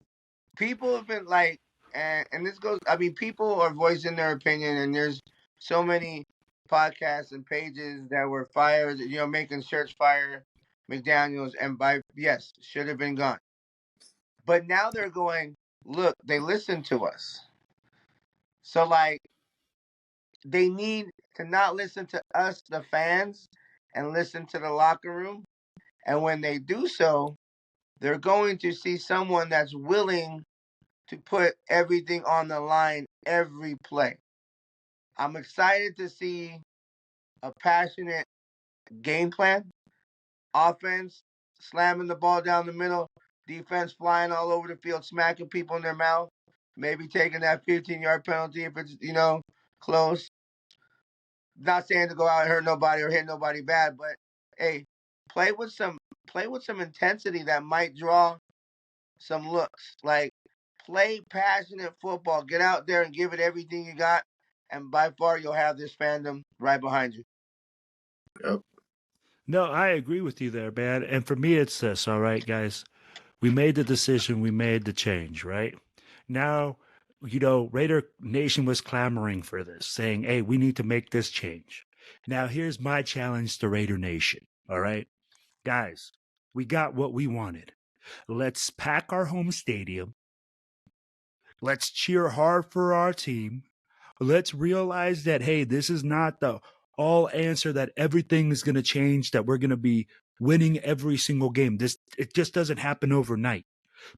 People have been like, and this goes. I mean, people are voicing their opinion, and there's so many podcasts and pages that were fired. Making shirts fire McDaniels, and yes, should have been gone. But now they're going, look, they listened to us. So like, they need to not listen to us, the fans, and listen to the locker room. And when they do so, they're going to see someone that's willing to put everything on the line every play. I'm excited to see a passionate game plan, offense, slamming the ball down the middle, defense flying all over the field, smacking people in their mouth, maybe taking that 15-yard penalty if it's, close. Not saying to go out and hurt nobody or hit nobody bad, but hey, play with some intensity that might draw some looks. Like, play passionate football. Get out there and give it everything you got, and by far you'll have this fandom right behind you. Yep. No, I agree with you there, man. And for me, it's this, all right, guys. We made the decision, we made the change, right? Now, Raider Nation was clamoring for this, saying, hey, we need to make this change. Now, here's my challenge to Raider Nation, all right? Guys, we got what we wanted. Let's pack our home stadium. Let's cheer hard for our team. Let's realize that, hey, this is not the all answer that everything is going to change, that we're going to be winning every single game. It just doesn't happen overnight.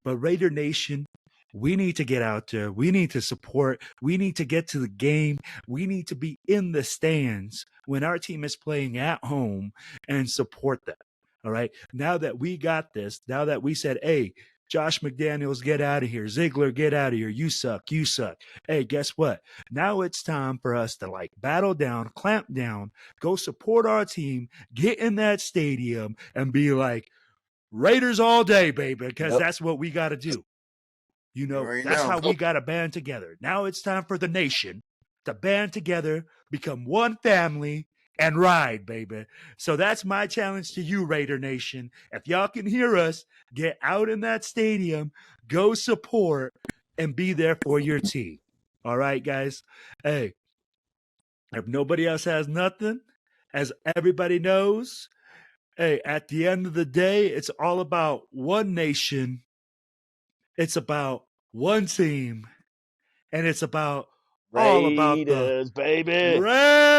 But Raider Nation, we need to get out there. We need to support. We need to get to the game. We need to be in the stands when our team is playing at home and support that. All right. Now that we got this, now that we said, hey, Josh McDaniels, get out of here. Ziegler, get out of here. You suck. You suck. Hey, guess what? Now it's time for us to battle down, clamp down, go support our team, get in that stadium and be like, Raiders all day, baby, because that's what we got to do. That's how we got to band together. Now it's time for the nation to band together, become one family, and ride, baby. So that's my challenge to you, Raider Nation. If y'all can hear us, get out in that stadium, go support, and be there for your team. All right, guys? Hey, if nobody else has nothing, as everybody knows, hey, at the end of the day, it's all about one nation. It's about one team. And it's about all about the Raiders, baby. Raiders.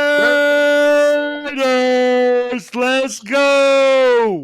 Let's go.